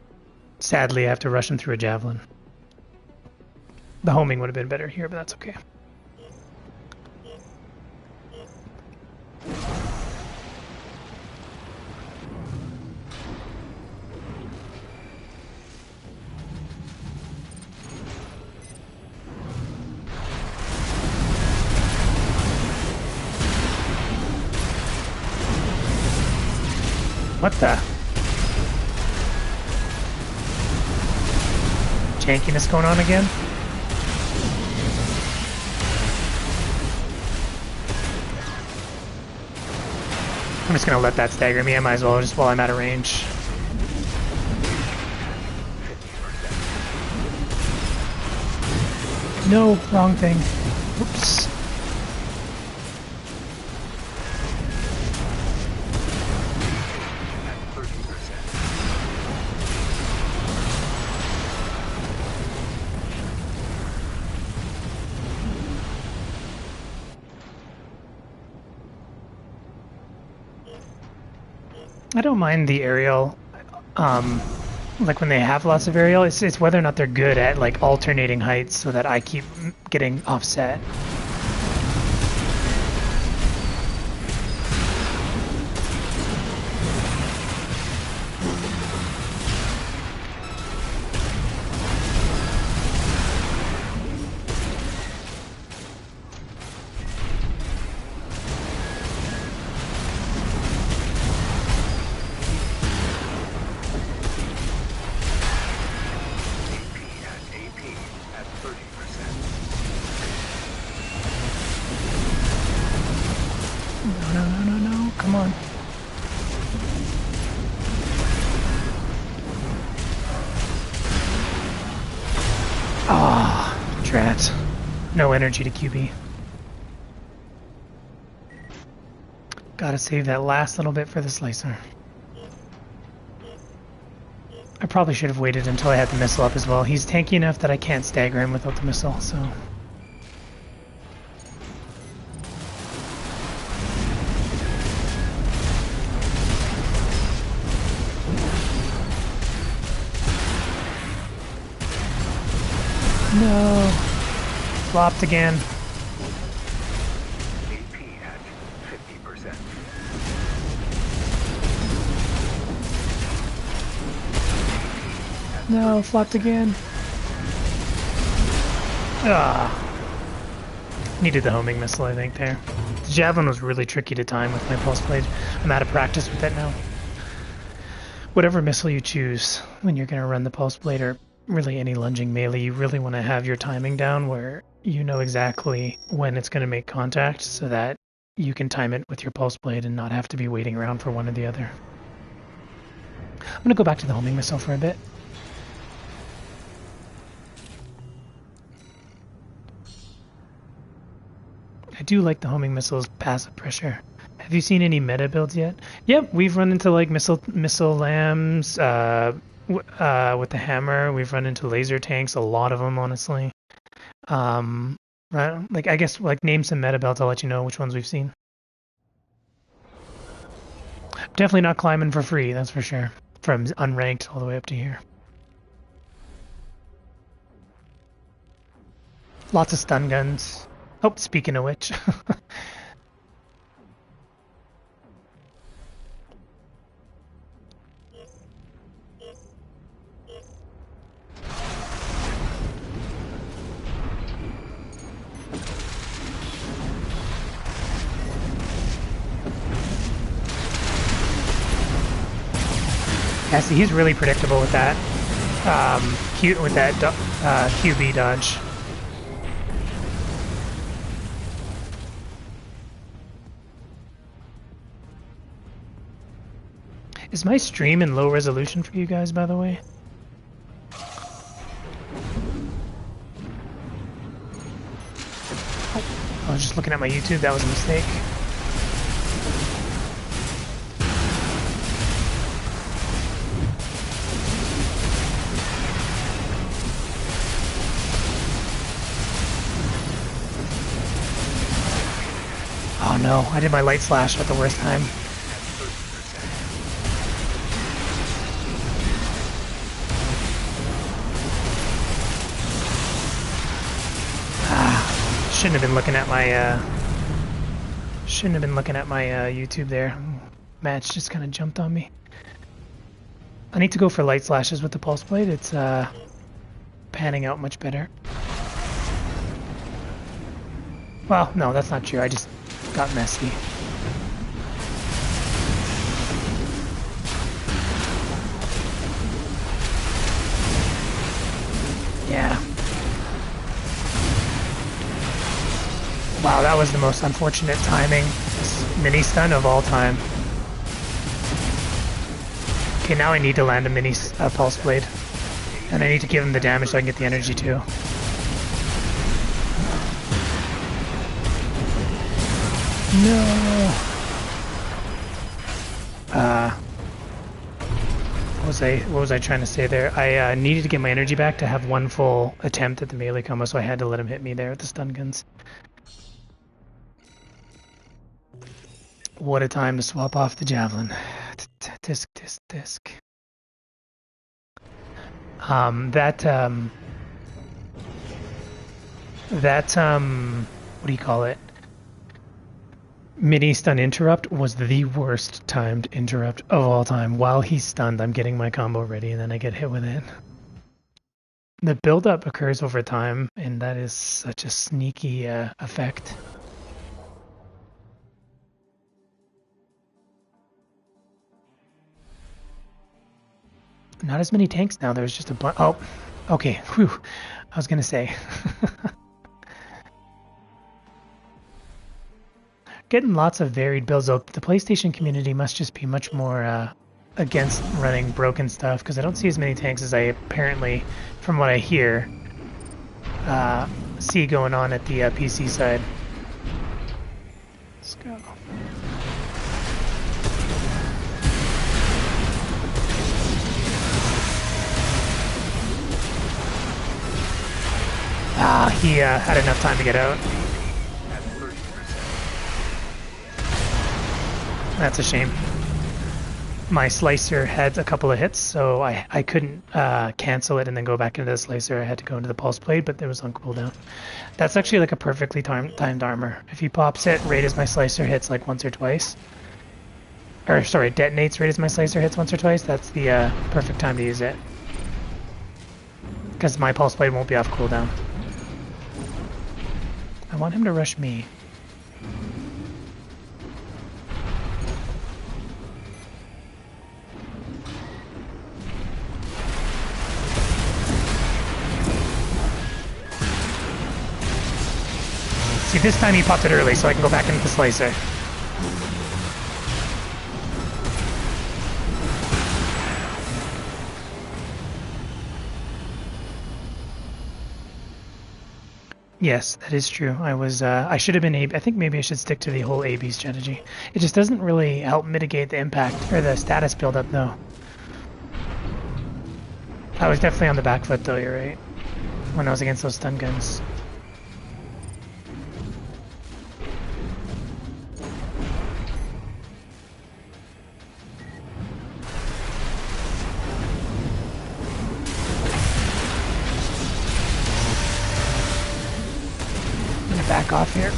Sadly, I have to rush him through a javelin. The homing would have been better here, but that's okay. What the? Jankiness going on again? I'm just gonna let that stagger me. I might as well just while I'm out of range. No, wrong thing. Oops. I don't mind the aerial, like when they have lots of aerial, it's whether or not they're good at like alternating heights so that I keep getting offset. No energy to QB. Gotta save that last little bit for the slicer. I probably should have waited until I had the missile up as well. He's tanky enough that I can't stagger him without the missile, so... No! Flopped again. AP at 50%. No, flopped again. Ah. Needed the homing missile, I think, there. The javelin was really tricky to time with my pulse blade. I'm out of practice with it now. Whatever missile you choose when you're going to run the pulse blade, or really any lunging melee, you really want to have your timing down where you know exactly when it's going to make contact so that you can time it with your pulse blade and not have to be waiting around for one or the other. I'm going to go back to the homing missile for a bit. I do like the homing missile's passive pressure. Have you seen any meta builds yet? Yep, we've run into like missile lambs with the hammer. We've run into laser tanks, a lot of them, honestly. Like I guess like name some meta builds. I'll let you know which ones we've seen. Definitely not climbing for free, that's for sure. From unranked all the way up to here. Lots of stun guns. Oh, speaking of which. Yeah, see, he's really predictable with that. QB dodge. Is my stream in low resolution for you guys, by the way? Oh, I was just looking at my YouTube. That was a mistake. Oh no, I did my light slash at the worst time. Shouldn't have been looking at my YouTube there. Match just kind of jumped on me. I need to go for light slashes with the pulse blade. It's panning out much better. Well, no, that's not true. I just got messy. Yeah. Wow, that was the most unfortunate timing mini stun of all time. Okay, now I need to land a mini pulse blade. And I need to give him the damage so I can get the energy too. No. What was I trying to say there? I needed to get my energy back to have one full attempt at the melee combo, so I had to let him hit me there with the stun guns. What a time to swap off the javelin. Disc. What do you call it? Mini stun interrupt was the worst timed interrupt of all time. While he's stunned, I'm getting my combo ready and then I get hit with it. The build-up occurs over time, and that is such a sneaky effect. Not as many tanks now. There's just a bunch. Oh, okay. Whew. I was gonna say. Getting lots of varied builds though. The PlayStation community must just be much more against running broken stuff because I don't see as many tanks as I apparently, from what I hear, see going on at the PC side. Let's go. He had enough time to get out. That's a shame. My slicer had a couple of hits, so I couldn't cancel it and then go back into the slicer. I had to go into the pulse blade, but it was on cooldown. That's actually like a perfectly timed armor. If he pops it right as my slicer hits like once or twice, or sorry, detonates right as my slicer hits once or twice, that's the perfect time to use it. Because my pulse blade won't be off cooldown. I want him to rush me. See, this time he popped it early, so I can go back into the slicer. Yes, that is true. I should have been I think maybe I should stick to the whole AB strategy. It just doesn't really help mitigate the impact, or the status buildup, though. I was definitely on the back foot, though, you're right. When I was against those stun guns. Back off here.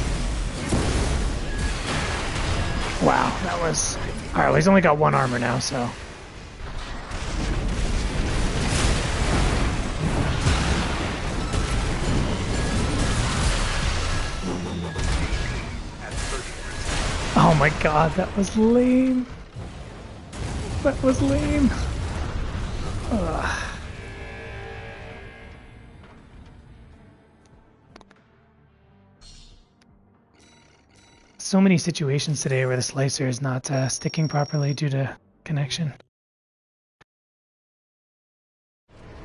Wow, that was... Alright, well, he's only got one armor now, so... Oh my god, that was lame. That was lame. Ugh. So many situations today where the slicer is not sticking properly due to connection.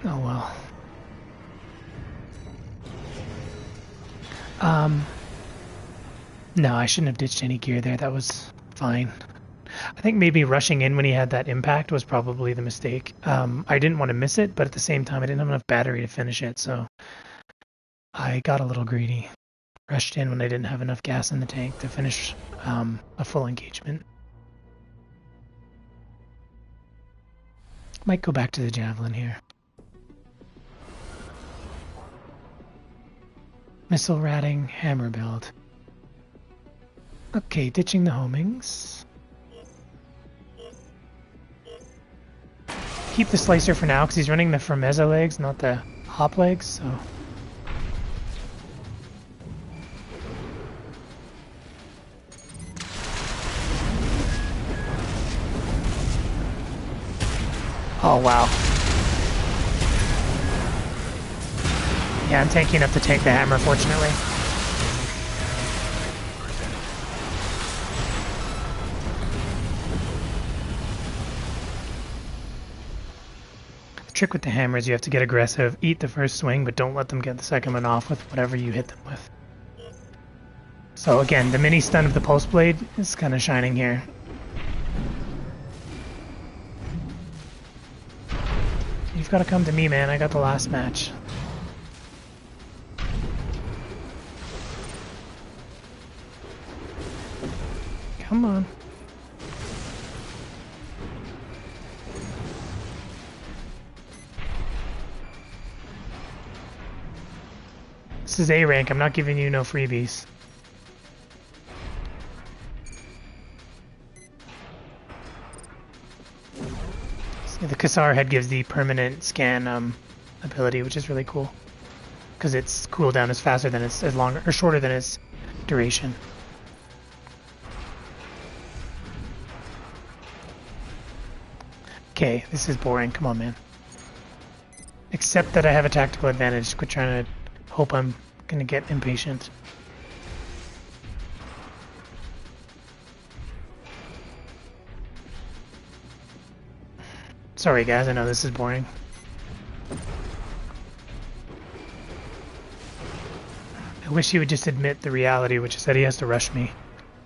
Oh well. No, I shouldn't have ditched any gear there. That was fine. I think maybe rushing in when he had that impact was probably the mistake. I didn't want to miss it, but at the same time, I didn't have enough battery to finish it, so I got a little greedy. Rushed in when I didn't have enough gas in the tank to finish a full engagement. Might go back to the javelin here. Missile ratting, hammer build. Okay, ditching the homings. Keep the slicer for now because he's running the Fermezza legs, not the hop legs, so. Oh wow. Yeah, I'm tanky enough to tank the hammer, fortunately. The trick with the hammer is you have to get aggressive, eat the first swing, but don't let them get the second one off with whatever you hit them with. So again, the mini stun of the pulse blade is kind of shining here. You've got to come to me, man. I got the last match. Come on. This is A rank. I'm not giving you no freebies. The Kassar head gives the permanent scan ability, which is really cool, because its cooldown is faster than its longer or shorter than its duration. Okay, this is boring. Come on, man. Except that I have a tactical advantage. Quit trying to hope I'm gonna get impatient. Sorry guys, I know this is boring. I wish he would just admit the reality, which is that he has to rush me.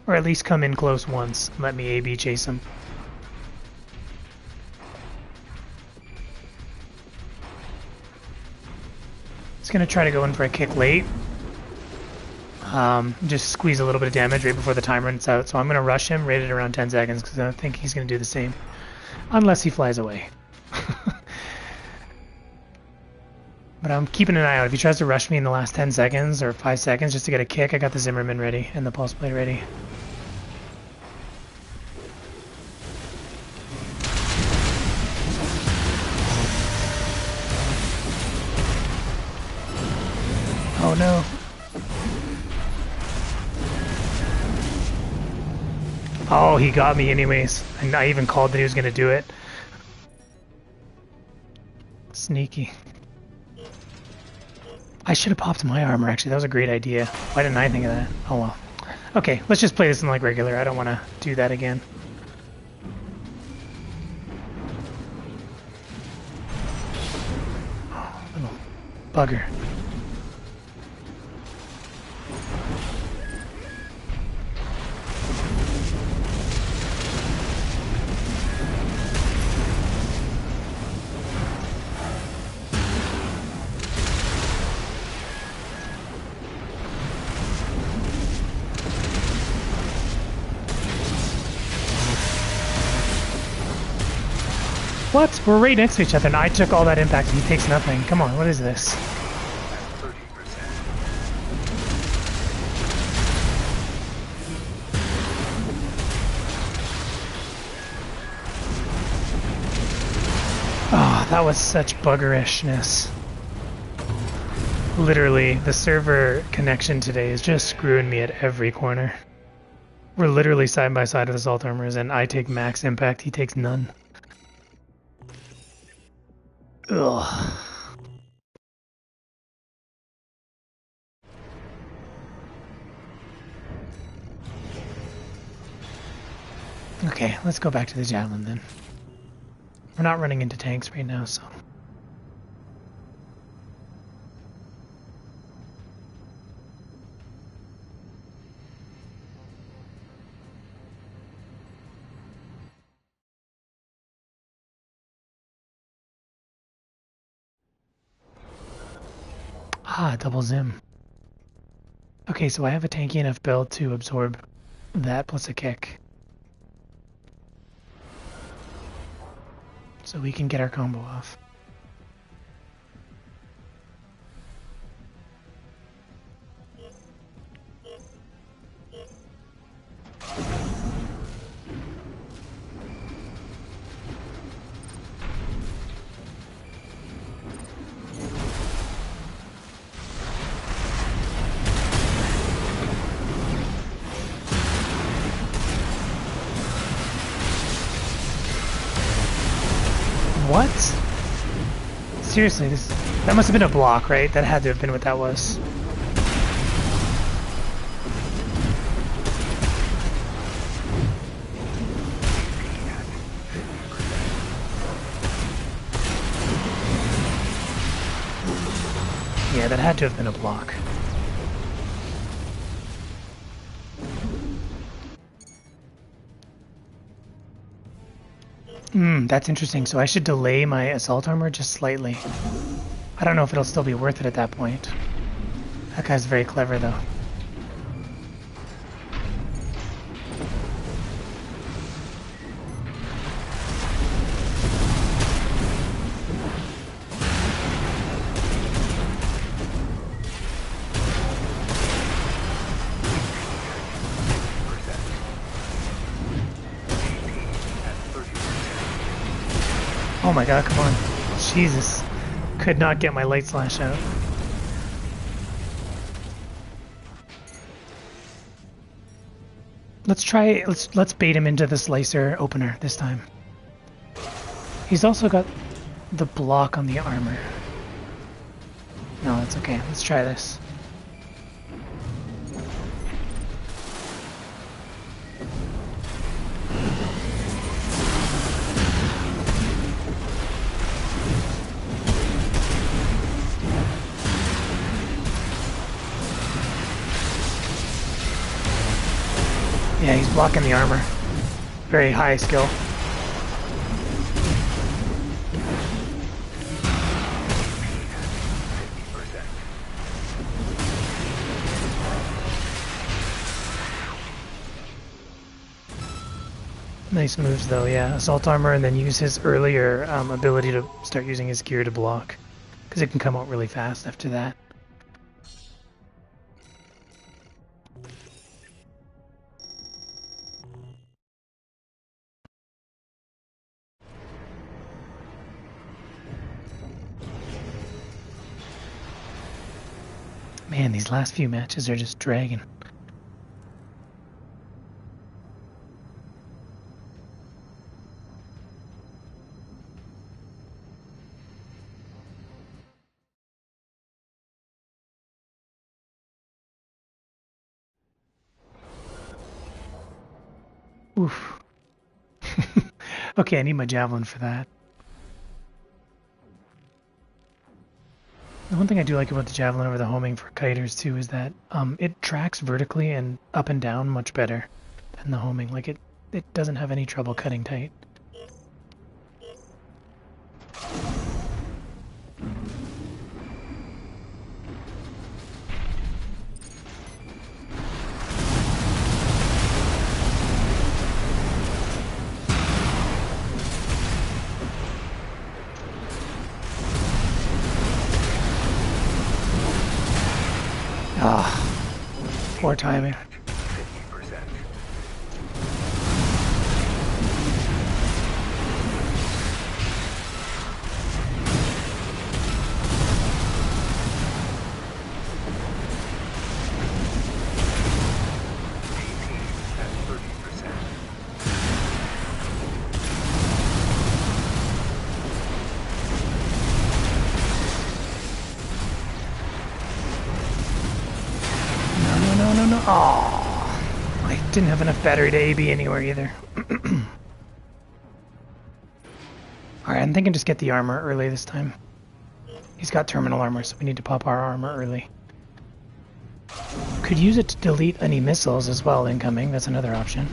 Or at least come in close once and let me AB chase him. He's gonna try to go in for a kick late. Just squeeze a little bit of damage right before the time runs out. So I'm gonna rush him right at around 10 seconds because I think he's gonna do the same. Unless he flies away. But I'm keeping an eye out. If he tries to rush me in the last 10 seconds or 5 seconds just to get a kick, I got the Zimmerman ready and the pulse blade ready. Oh no. Oh, he got me anyways. And I even called that he was going to do it. Sneaky. I should have popped my armor, actually. That was a great idea. Why didn't I think of that? Oh well. Okay, let's just play this in like regular. I don't want to do that again. Oh, little bugger. What? We're right next to each other and I took all that impact and he takes nothing. Come on, what is this? 30%. Oh, that was such buggerishness. Literally, the server connection today is just screwing me at every corner. We're literally side by side with assault armors and I take max impact, he takes none. Ugh. Okay, let's go back to the javelin then. We're not running into tanks right now, so. Ah, double zim. Okay, so I have a tanky enough build to absorb that plus a kick. So we can get our combo off. What? Seriously, that must have been a block, right? That had to have been what that was. Yeah, that had to have been a block. That's interesting. So I should delay my assault armor just slightly. I don't know if it'll still be worth it at that point. That guy's very clever, though. Oh my god, come on. Jesus. Could not get my light slash out. Let's bait him into the slicer opener this time. He's also got the block on the armor. No, that's okay. Let's try this. Yeah, he's blocking the armor. Very high skill. Nice moves though, yeah. Assault armor and then use his earlier ability to start using his gear to block. Because it can come out really fast after that. Man, these last few matches are just dragging. Oof. Okay, I need my javelin for that. The one thing I do like about the javelin over the homing for kiters too is that it tracks vertically and up and down much better than the homing. Like it doesn't have any trouble cutting tight. Ah, poor timing. Didn't have enough battery to AB anywhere either. Alright, I'm thinking just get the armor early this time. He's got terminal armor, so we need to pop our armor early. Could use it to delete any missiles as well incoming, that's another option.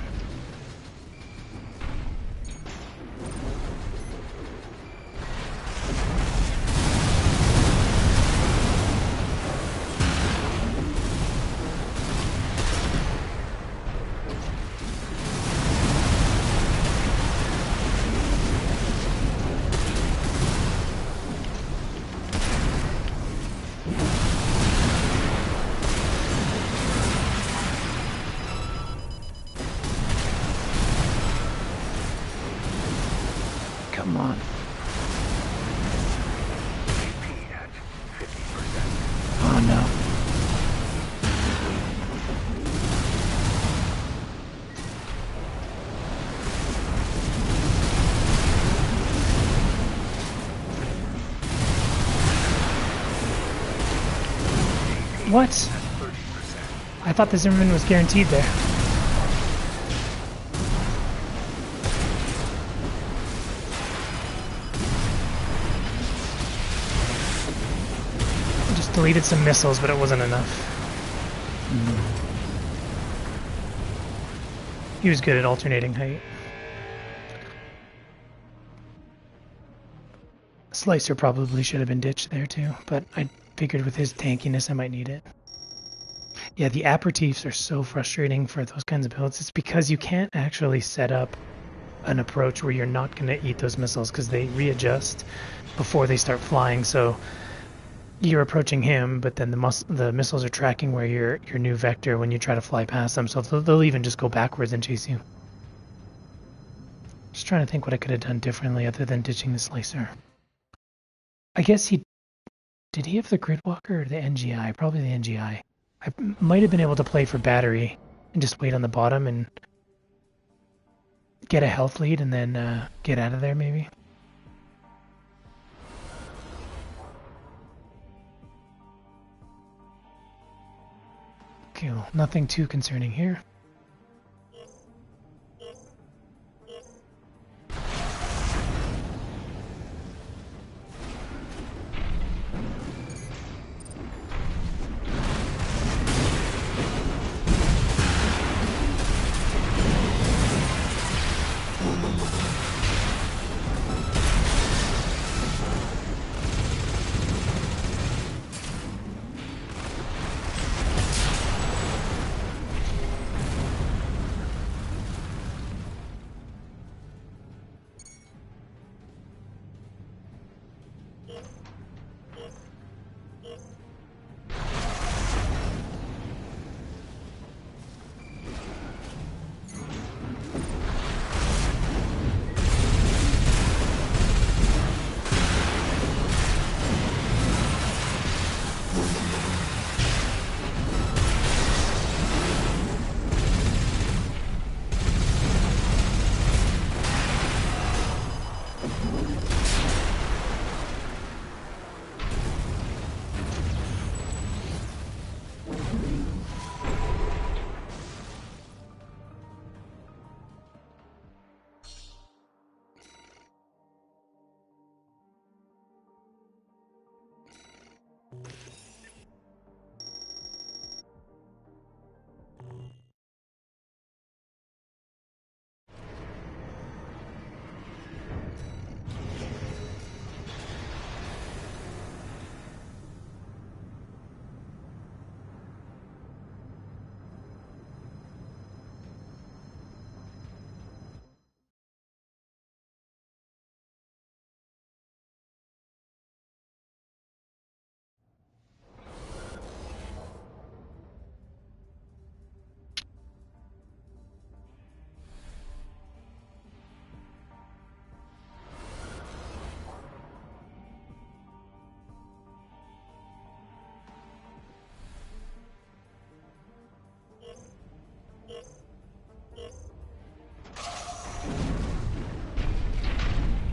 Come on. AP at 50%. Oh no. What? 30%. I thought the Zimmerman was guaranteed there. Just deleted some missiles, but it wasn't enough. He was good at alternating height. Slicer probably should have been ditched there too, but I figured with his tankiness I might need it. Yeah, the aperitifs are so frustrating for those kinds of builds. It's because you can't actually set up an approach where you're not going to eat those missiles because they readjust before they start flying. So you're approaching him, but then the missiles are tracking where your new vector when you try to fly past them. So they'll even just go backwards and chase you. Just trying to think what I could have done differently other than ditching the Slicer. I guess did he have the Gridwalker or the NGI? Probably the NGI. I might have been able to play for battery and just wait on the bottom and get a health lead and then get out of there maybe. Cool. Nothing too concerning here.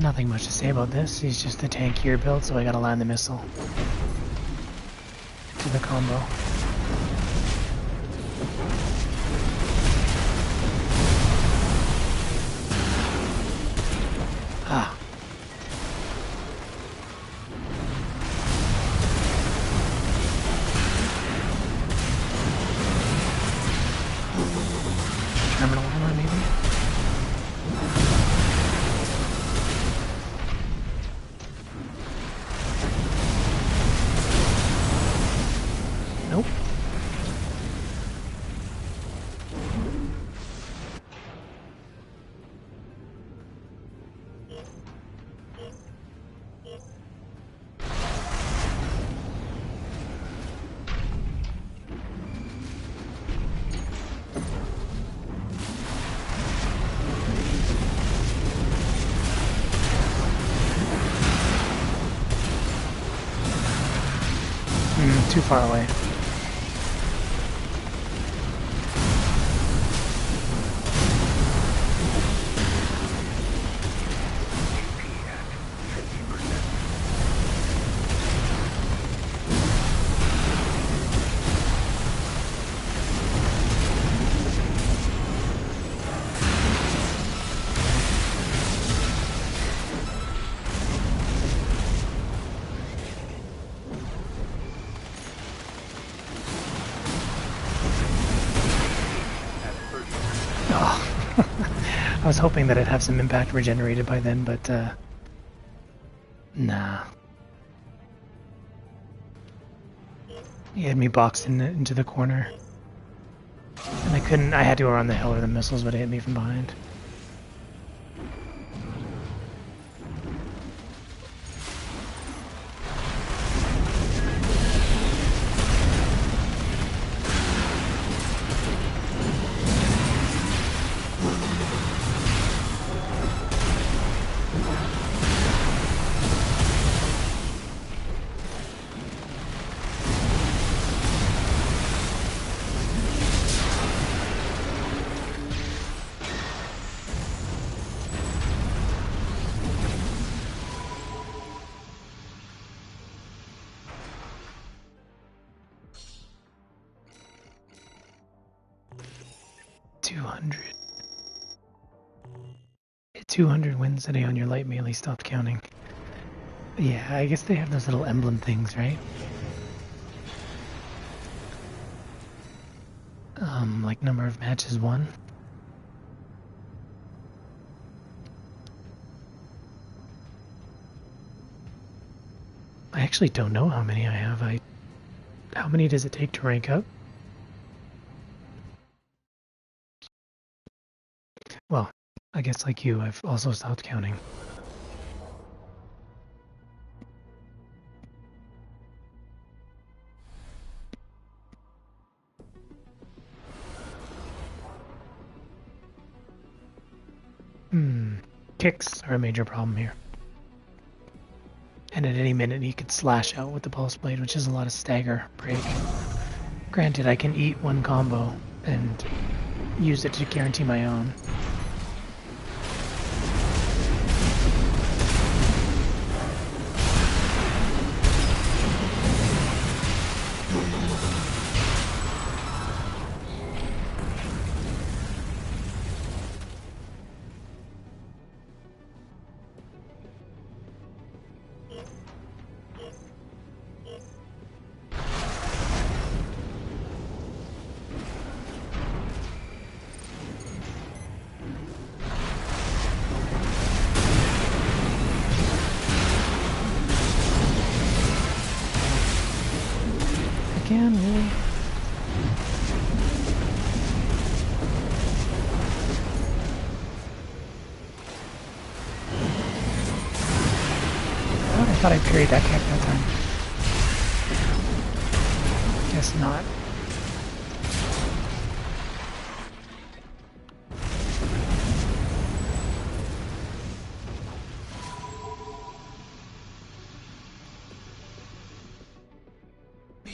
Nothing much to say about this. He's just a tankier build, so I gotta land the missile to the combo. Nope. Too far away. I was hoping that it'd have some impact regenerated by then, but nah. He had me boxed into the corner. And I couldn't, I had to go around the hill or the missiles would hit me from behind. Hit 200 wins today on your light melee, stopped counting. Yeah, I guess they have those little emblem things, right? Like number of matches won. I actually don't know how many I have. How many does it take to rank up? Well, I guess like you, I've also stopped counting. Kicks are a major problem here. And at any minute he could slash out with the pulse blade, which is a lot of stagger break. Granted, I can eat one combo and use it to guarantee my own. Again, really? Oh, I thought I parried that kick that time. Guess not.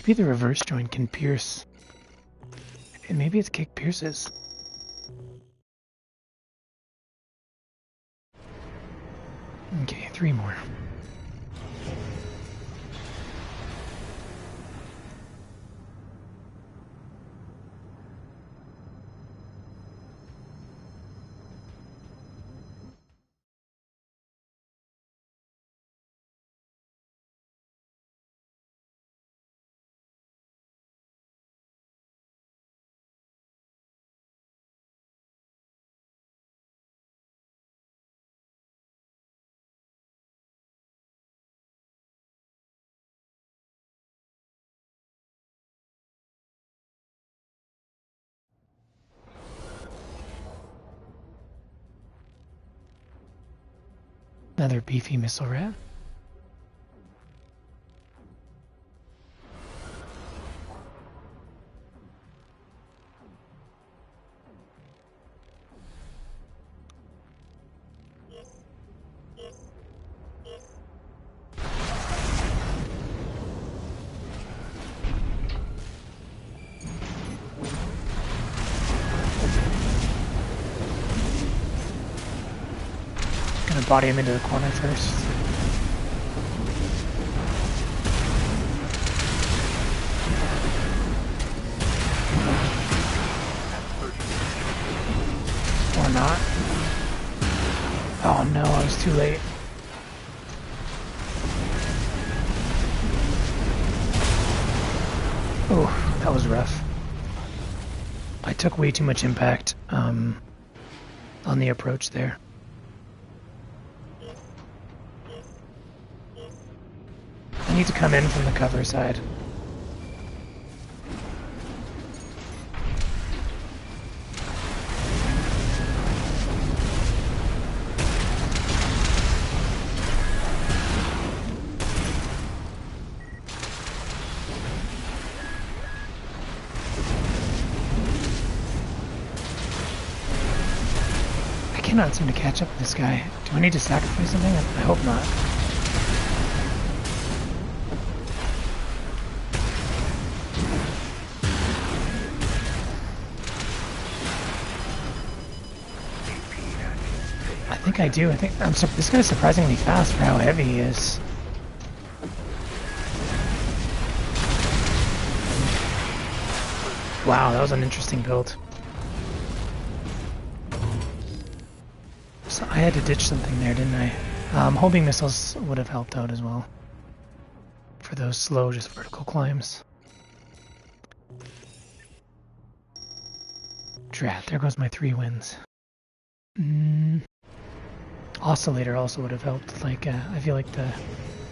Maybe the reverse joint can pierce. And maybe its kick pierces. Okay, 3 more. Another beefy missile rat. Gonna body him into the corner first. Or not. Oh no, I was too late. Oh, that was rough. I took way too much impact on the approach there. I need to come in from the cover side. I cannot seem to catch up with this guy. Do I need to sacrifice something? I hope not. I think I do. I think this guy's surprisingly fast for how heavy he is. Wow, that was an interesting build. So I had to ditch something there, didn't I? Homing missiles would have helped out as well. For those slow, just vertical climbs. Drat, there goes my 3 wins. Oscillator also would have helped. Like, I feel like the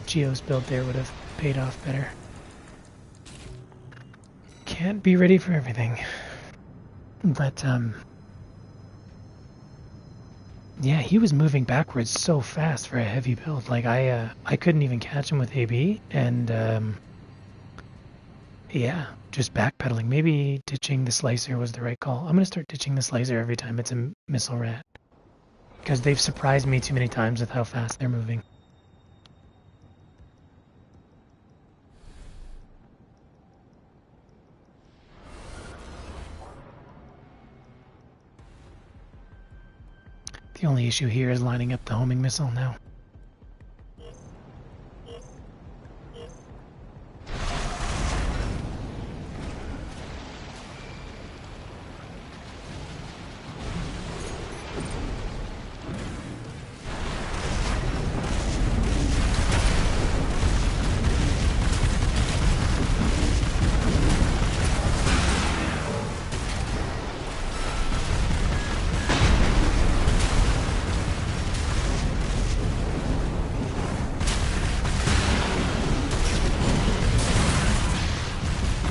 Geo's build there would have paid off better. Can't be ready for everything. But, yeah, he was moving backwards so fast for a heavy build. Like, I couldn't even catch him with AB, and, yeah, just backpedaling. Maybe ditching the Slicer was the right call. I'm gonna start ditching the Slicer every time it's a missile rat. Because they've surprised me too many times with how fast they're moving. The only issue here is lining up the homing missile now.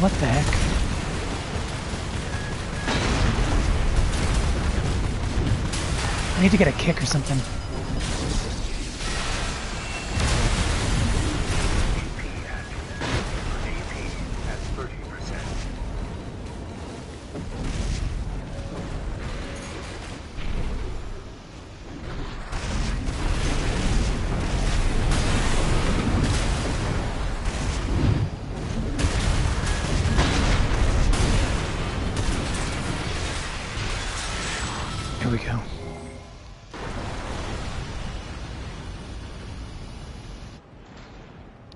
What the heck? I need to get a kick or something. AP at 30%. Here we go.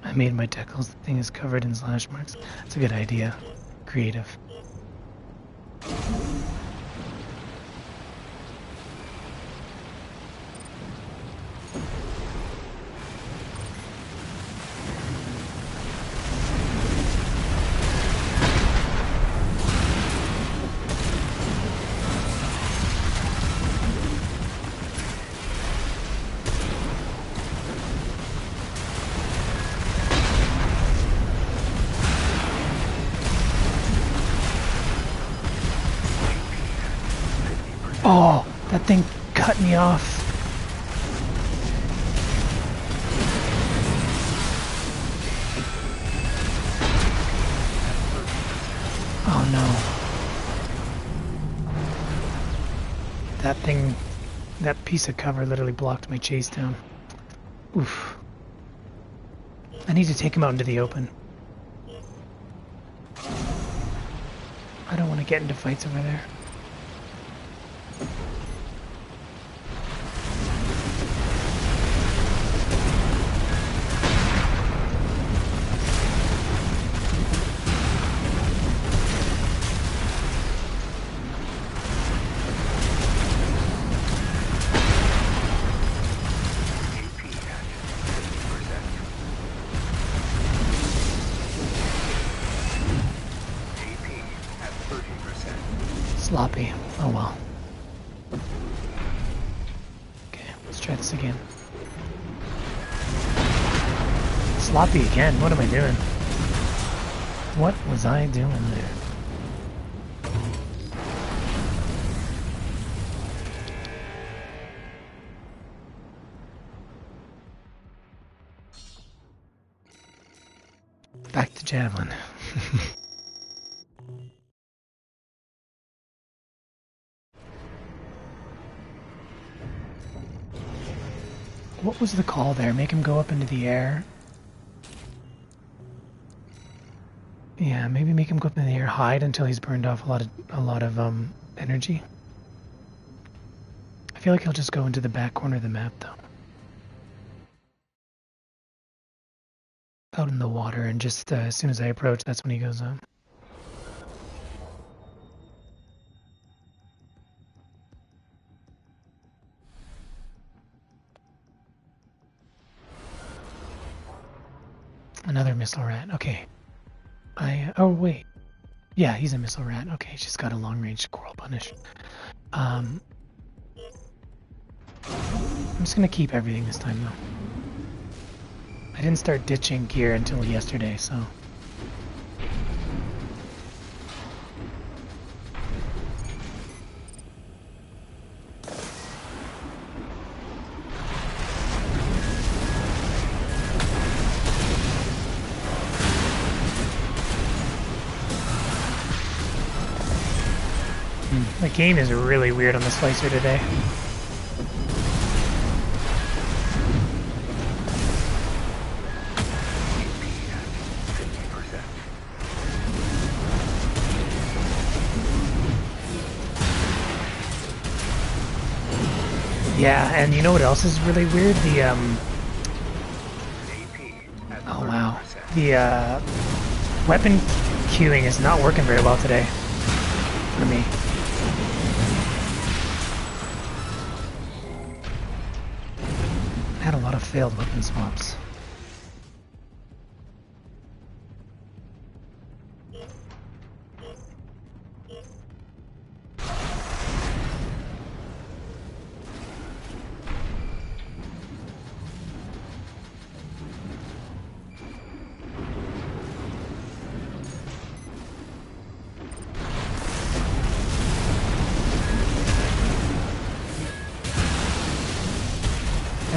I made my decals. The thing is covered in slash marks. That's a good idea. Creative. Oh, that thing cut me off. Oh no. That piece of cover literally blocked my chase down. Oof. I need to take him out into the open. I don't want to get into fights over there. Sloppy. Oh well. Okay, let's try this again. Sloppy again. What am I doing? What was I doing there? Back to javelin. What was the call there? Make him go up into the air? Yeah, maybe make him go up in the air, hide until he's burned off a lot of energy. I feel like he'll just go into the back corner of the map though. Out in the water, and just as soon as I approach, that's when he goes up. Another missile rat. Okay. Oh wait. Yeah, he's a missile rat. Okay, he's just got a long-range squirrel punish. I'm just gonna keep everything this time though. I didn't start ditching gear until yesterday, so. The game is really weird on the Slicer today. Yeah, and you know what else is really weird? The oh wow, the weapon queuing is not working very well today for me. Had a lot of failed weapon swaps.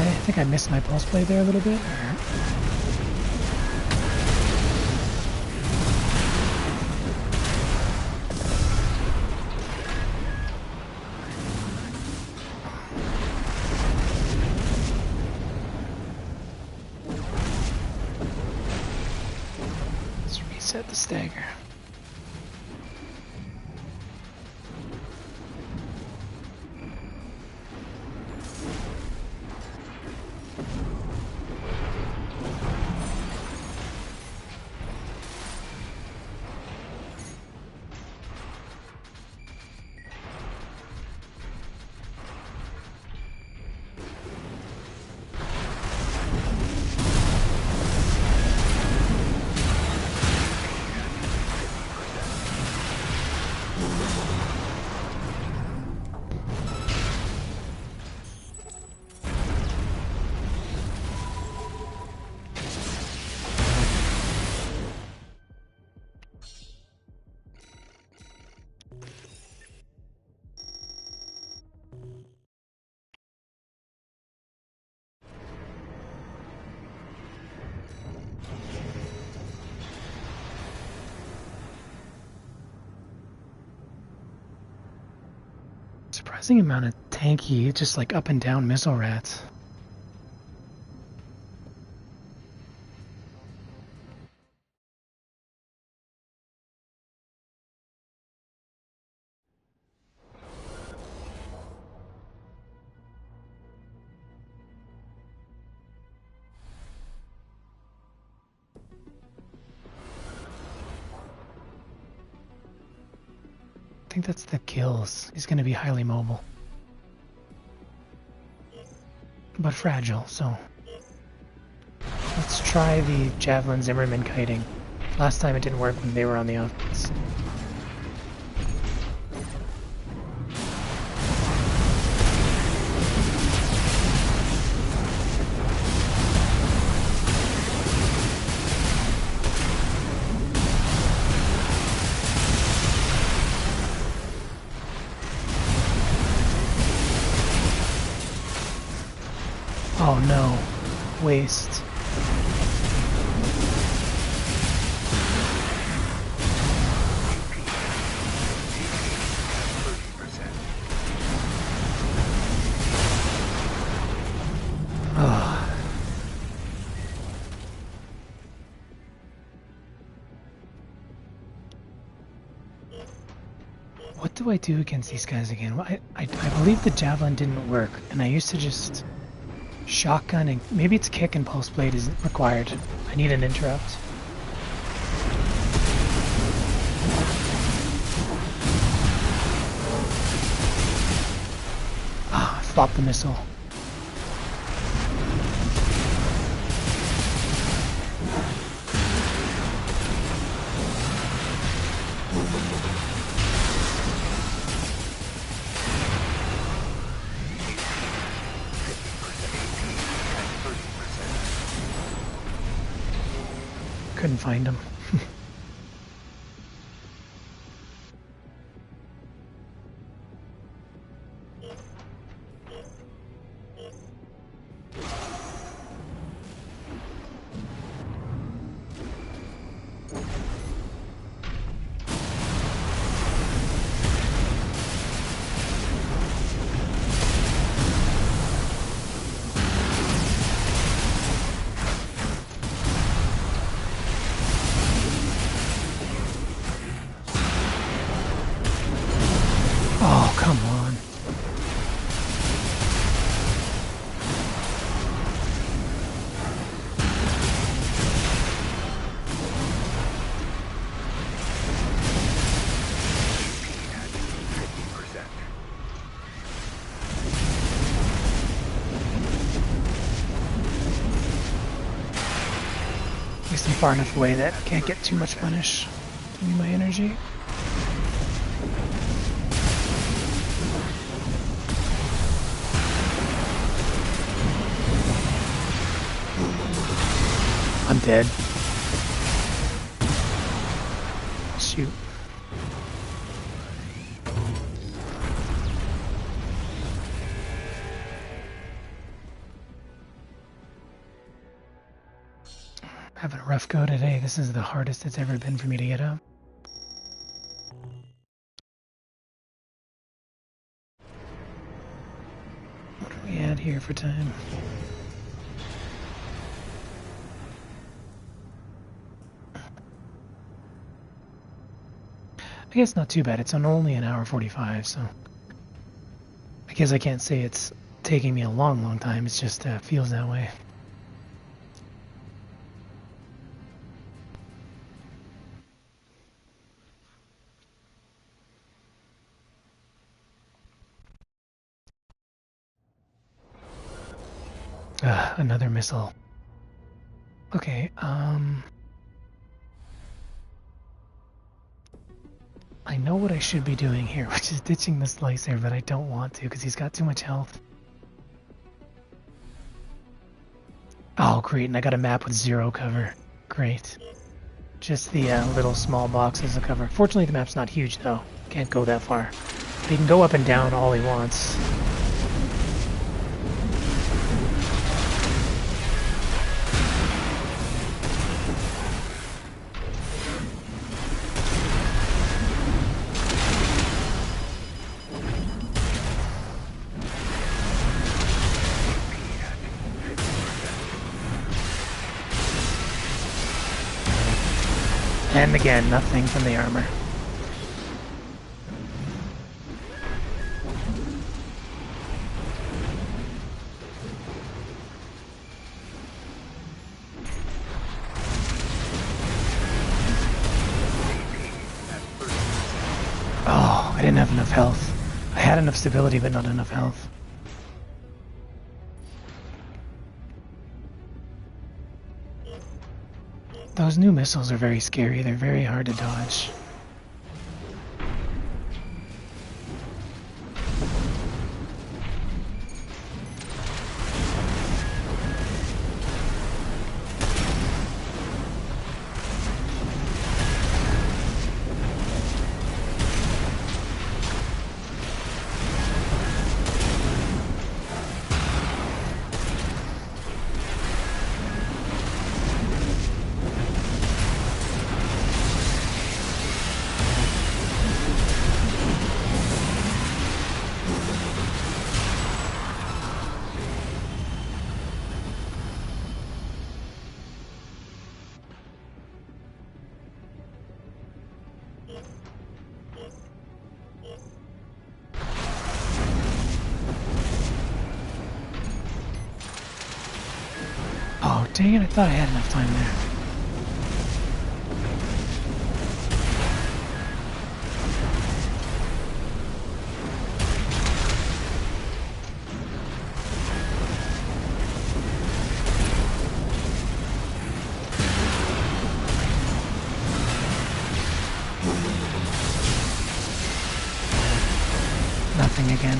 I think I missed my pulse play there a little bit. Let's reset the stagger. Surprising amount of tanky, just like up and down missile rats. I think that's the kills. He's going to be highly mobile. But fragile, so... Let's try the Javelin Zimmerman kiting. Last time it didn't work when they were on the offense. Oh no, waste. Oh. What do I do against these guys again? I believe the Javelin didn't work, and I used to just... shotgun and maybe it's kick and pulse blade isn't required. I need an interrupt. Ah, I flopped the missile. Couldn't find him. Oh, come on. At least I'm far enough away that I can't get too much punish. Give me my energy. I'm dead. Shoot. Having a rough go today. This is the hardest it's ever been for me to get up. What do we add here for time? I guess not too bad. It's on only an hour 45, so I guess I can't say it's taking me a long time. It's just feels that way. Another missile. Okay, I know what I should be doing here, which is ditching the Slicer, but I don't want to because he's got too much health. Oh, great, and I got a map with 0 cover. Great. Just the little small boxes of cover. Fortunately, the map's not huge, though. Can't go that far. But he can go up and down all he wants. And again, nothing from the armor. Oh, I didn't have enough health. I had enough stability, but not enough health. Those new missiles are very scary. They're very hard to dodge. Oh, dang it, I thought I had enough time there. Nothing again.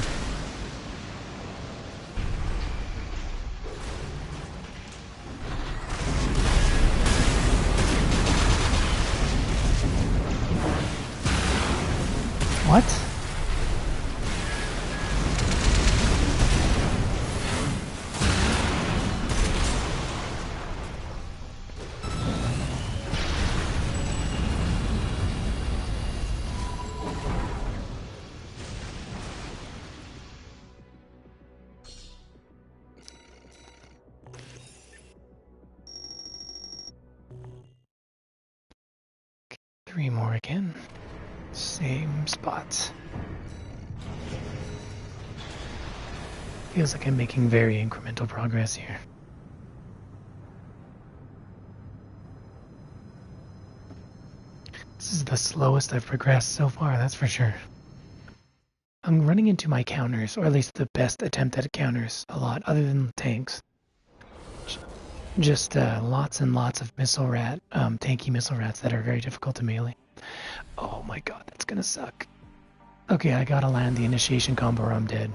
What? Three more again. Same spots. Feels like I'm making very incremental progress here. This is the slowest I've progressed so far, that's for sure. I'm running into my counters, or at least the best attempt at counters, a lot, other than tanks. Just lots and lots of tanky missile rats that are very difficult to melee. Oh my god, that's gonna suck. Okay, I gotta land the initiation combo or I'm dead.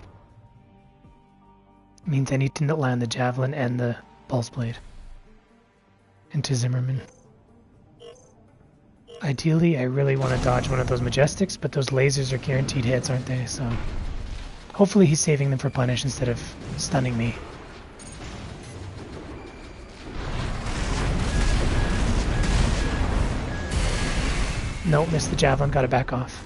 Means I need to land the javelin and the pulse blade into Zimmerman. Ideally, I really want to dodge one of those majestics, but those lasers are guaranteed hits, aren't they? So hopefully he's saving them for punish instead of stunning me. Nope, missed the javelin, gotta back off.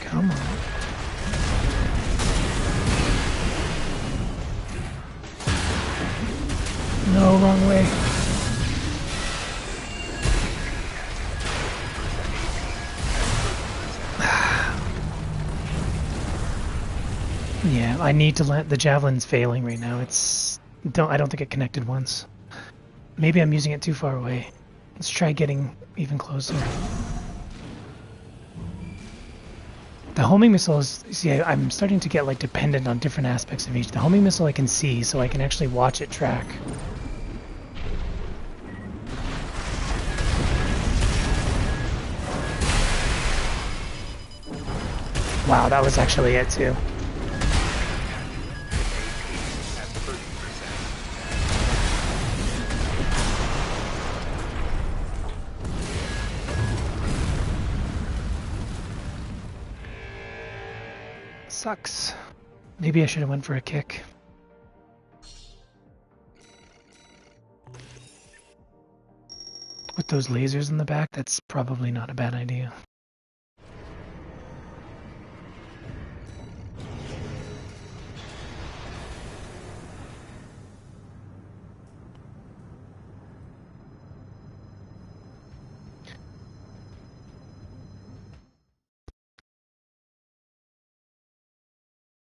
Come on. No, wrong way. Yeah, I need to land. The javelin's failing right now. I don't think it connected once. Maybe I'm using it too far away. Let's try getting even closer. The homing missile is, see, I'm starting to get like dependent on different aspects of each. The homing missile I can see, so I can actually watch it track. Wow, that was actually it too. Sucks. Maybe I should have went for a kick. With those lasers in the back, that's probably not a bad idea.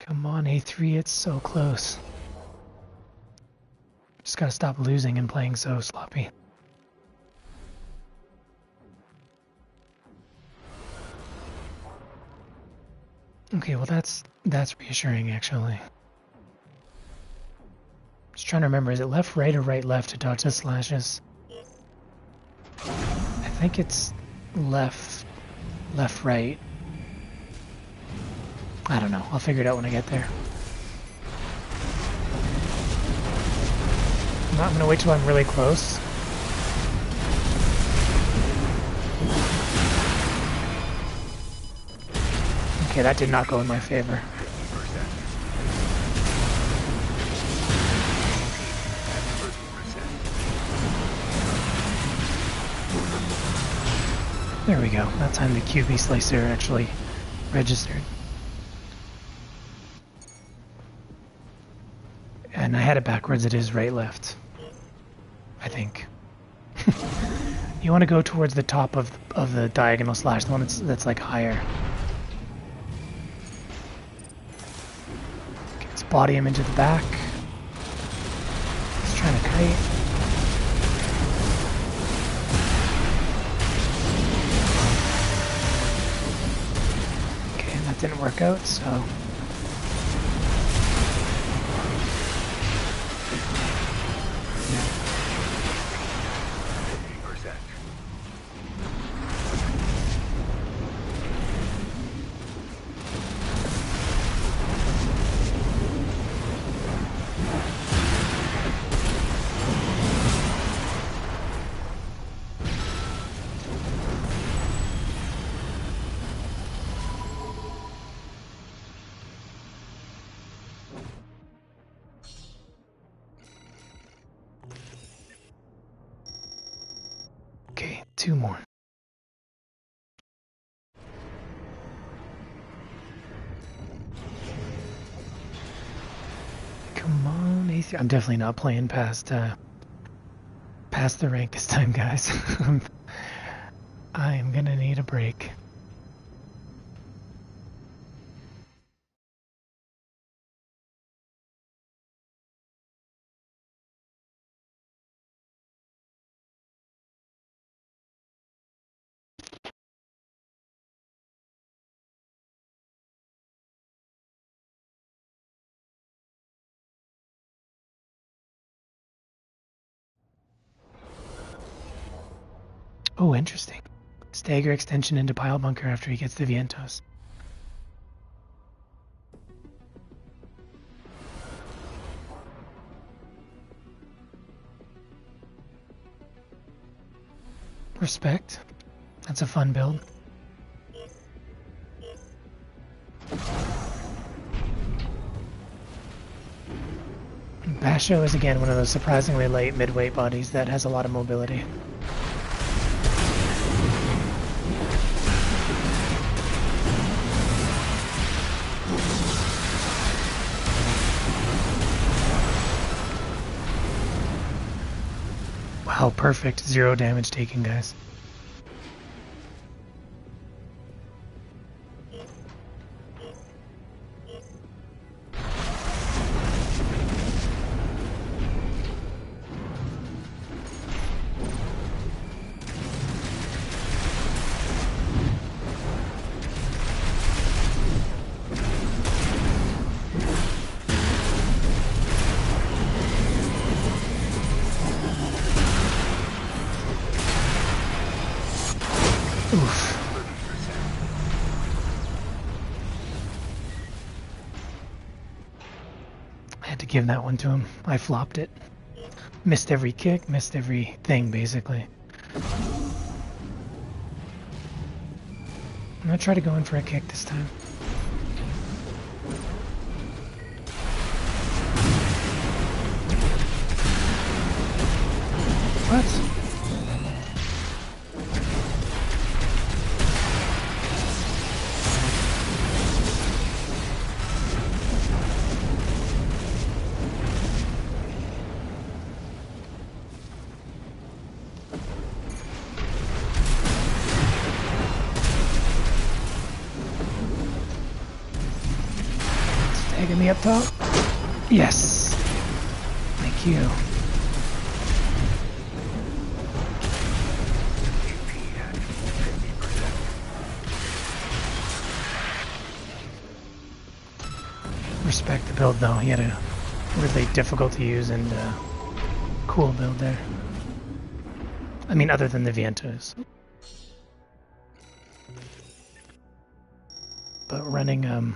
Come on, A3, it's so close. Just gotta stop losing and playing so sloppy. Okay, well that's reassuring actually. Just trying to remember, is it left, right, or right, left to dodge the slashes? I think it's left, left, right. I don't know. I'll figure it out when I get there. I'm gonna wait till I'm really close. Okay, that did not go in my favor. There we go. That time the QB slicer actually registered. And I had it backwards. It is right, left. I think. You want to go towards the top of the diagonal slash, the one that's like higher. Okay, let's body him into the back. He's trying to kite. Okay, that didn't work out, so. Okay, 2 more. Come on, AC. I'm definitely not playing past the rank this time, guys. I am gonna need a break. Oh, interesting. Stagger extension into pile bunker after he gets the Vientos. Respect. That's a fun build. Basho is again one of those surprisingly light mid-weight bodies that has a lot of mobility. Wow, perfect. 0 damage taken, guys. Oof. I had to give that one to him. I flopped it. Missed every kick, missed everything, basically. I'm gonna try to go in for a kick this time. What? Get me up top. Yes. Thank you. AP at 50%. Respect the build though. He had a really difficult to use and cool build there. I mean, other than the Vientos. But running, oh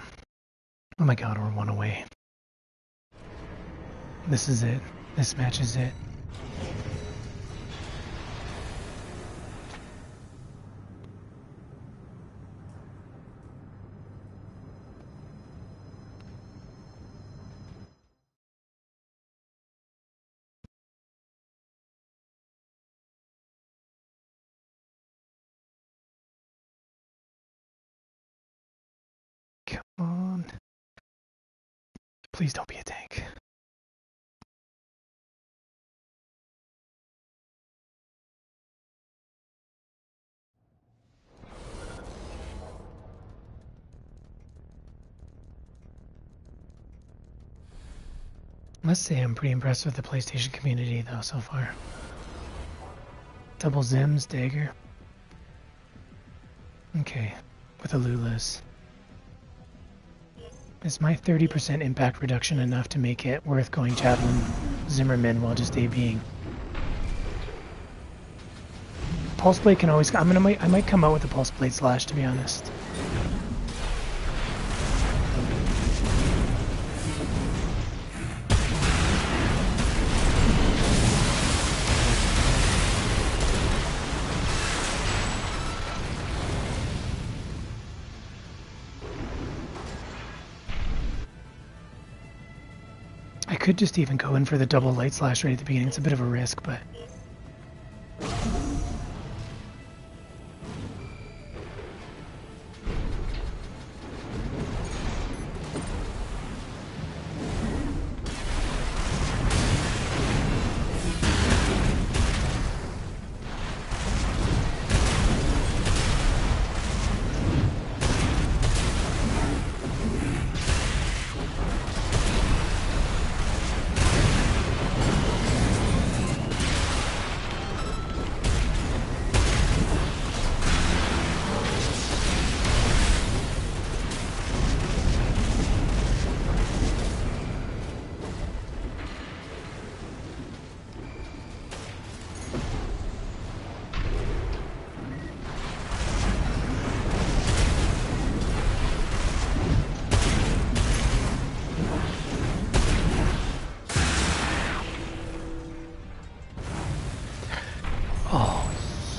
my god, we're one away. This is it. This match is it. Come on. Please don't be a tank. I must say I'm pretty impressed with the PlayStation community though so far. Double Zims, Dagger. Okay, with Alulas. Is my 30% impact reduction enough to make it worth going Javelin Zimmerman while just ABing? Pulse Blade can always... I might come out with a Pulse Blade Slash, to be honest. I could just even go in for the double Light Slash right at the beginning. It's a bit of a risk, but...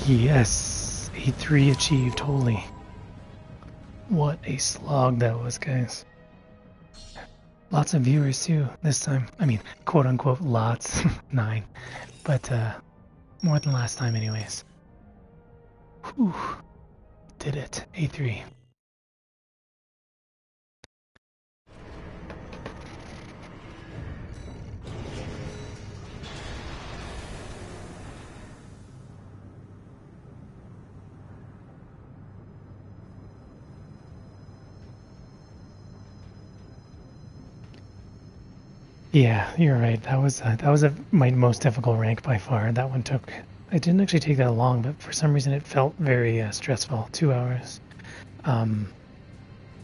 Yes, A3 achieved, holy. What a slog that was, guys. Lots of viewers too, this time. I mean, quote unquote, lots, 9. But, more than last time anyways. Whew. Did it, A3. Yeah, you're right. That was my most difficult rank by far. That one took. It didn't actually take that long, but for some reason it felt very stressful. 2 hours. I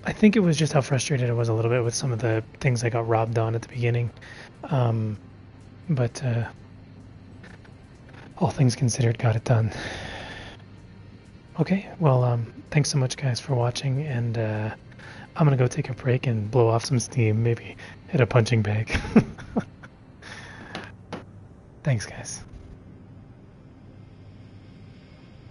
think it was just how frustrated I was a little bit with some of the things I got robbed on at the beginning. But all things considered, got it done. Okay, well, thanks so much, guys, for watching, and I'm gonna go take a break and blow off some steam, maybe hit a punching bag. Thanks, guys.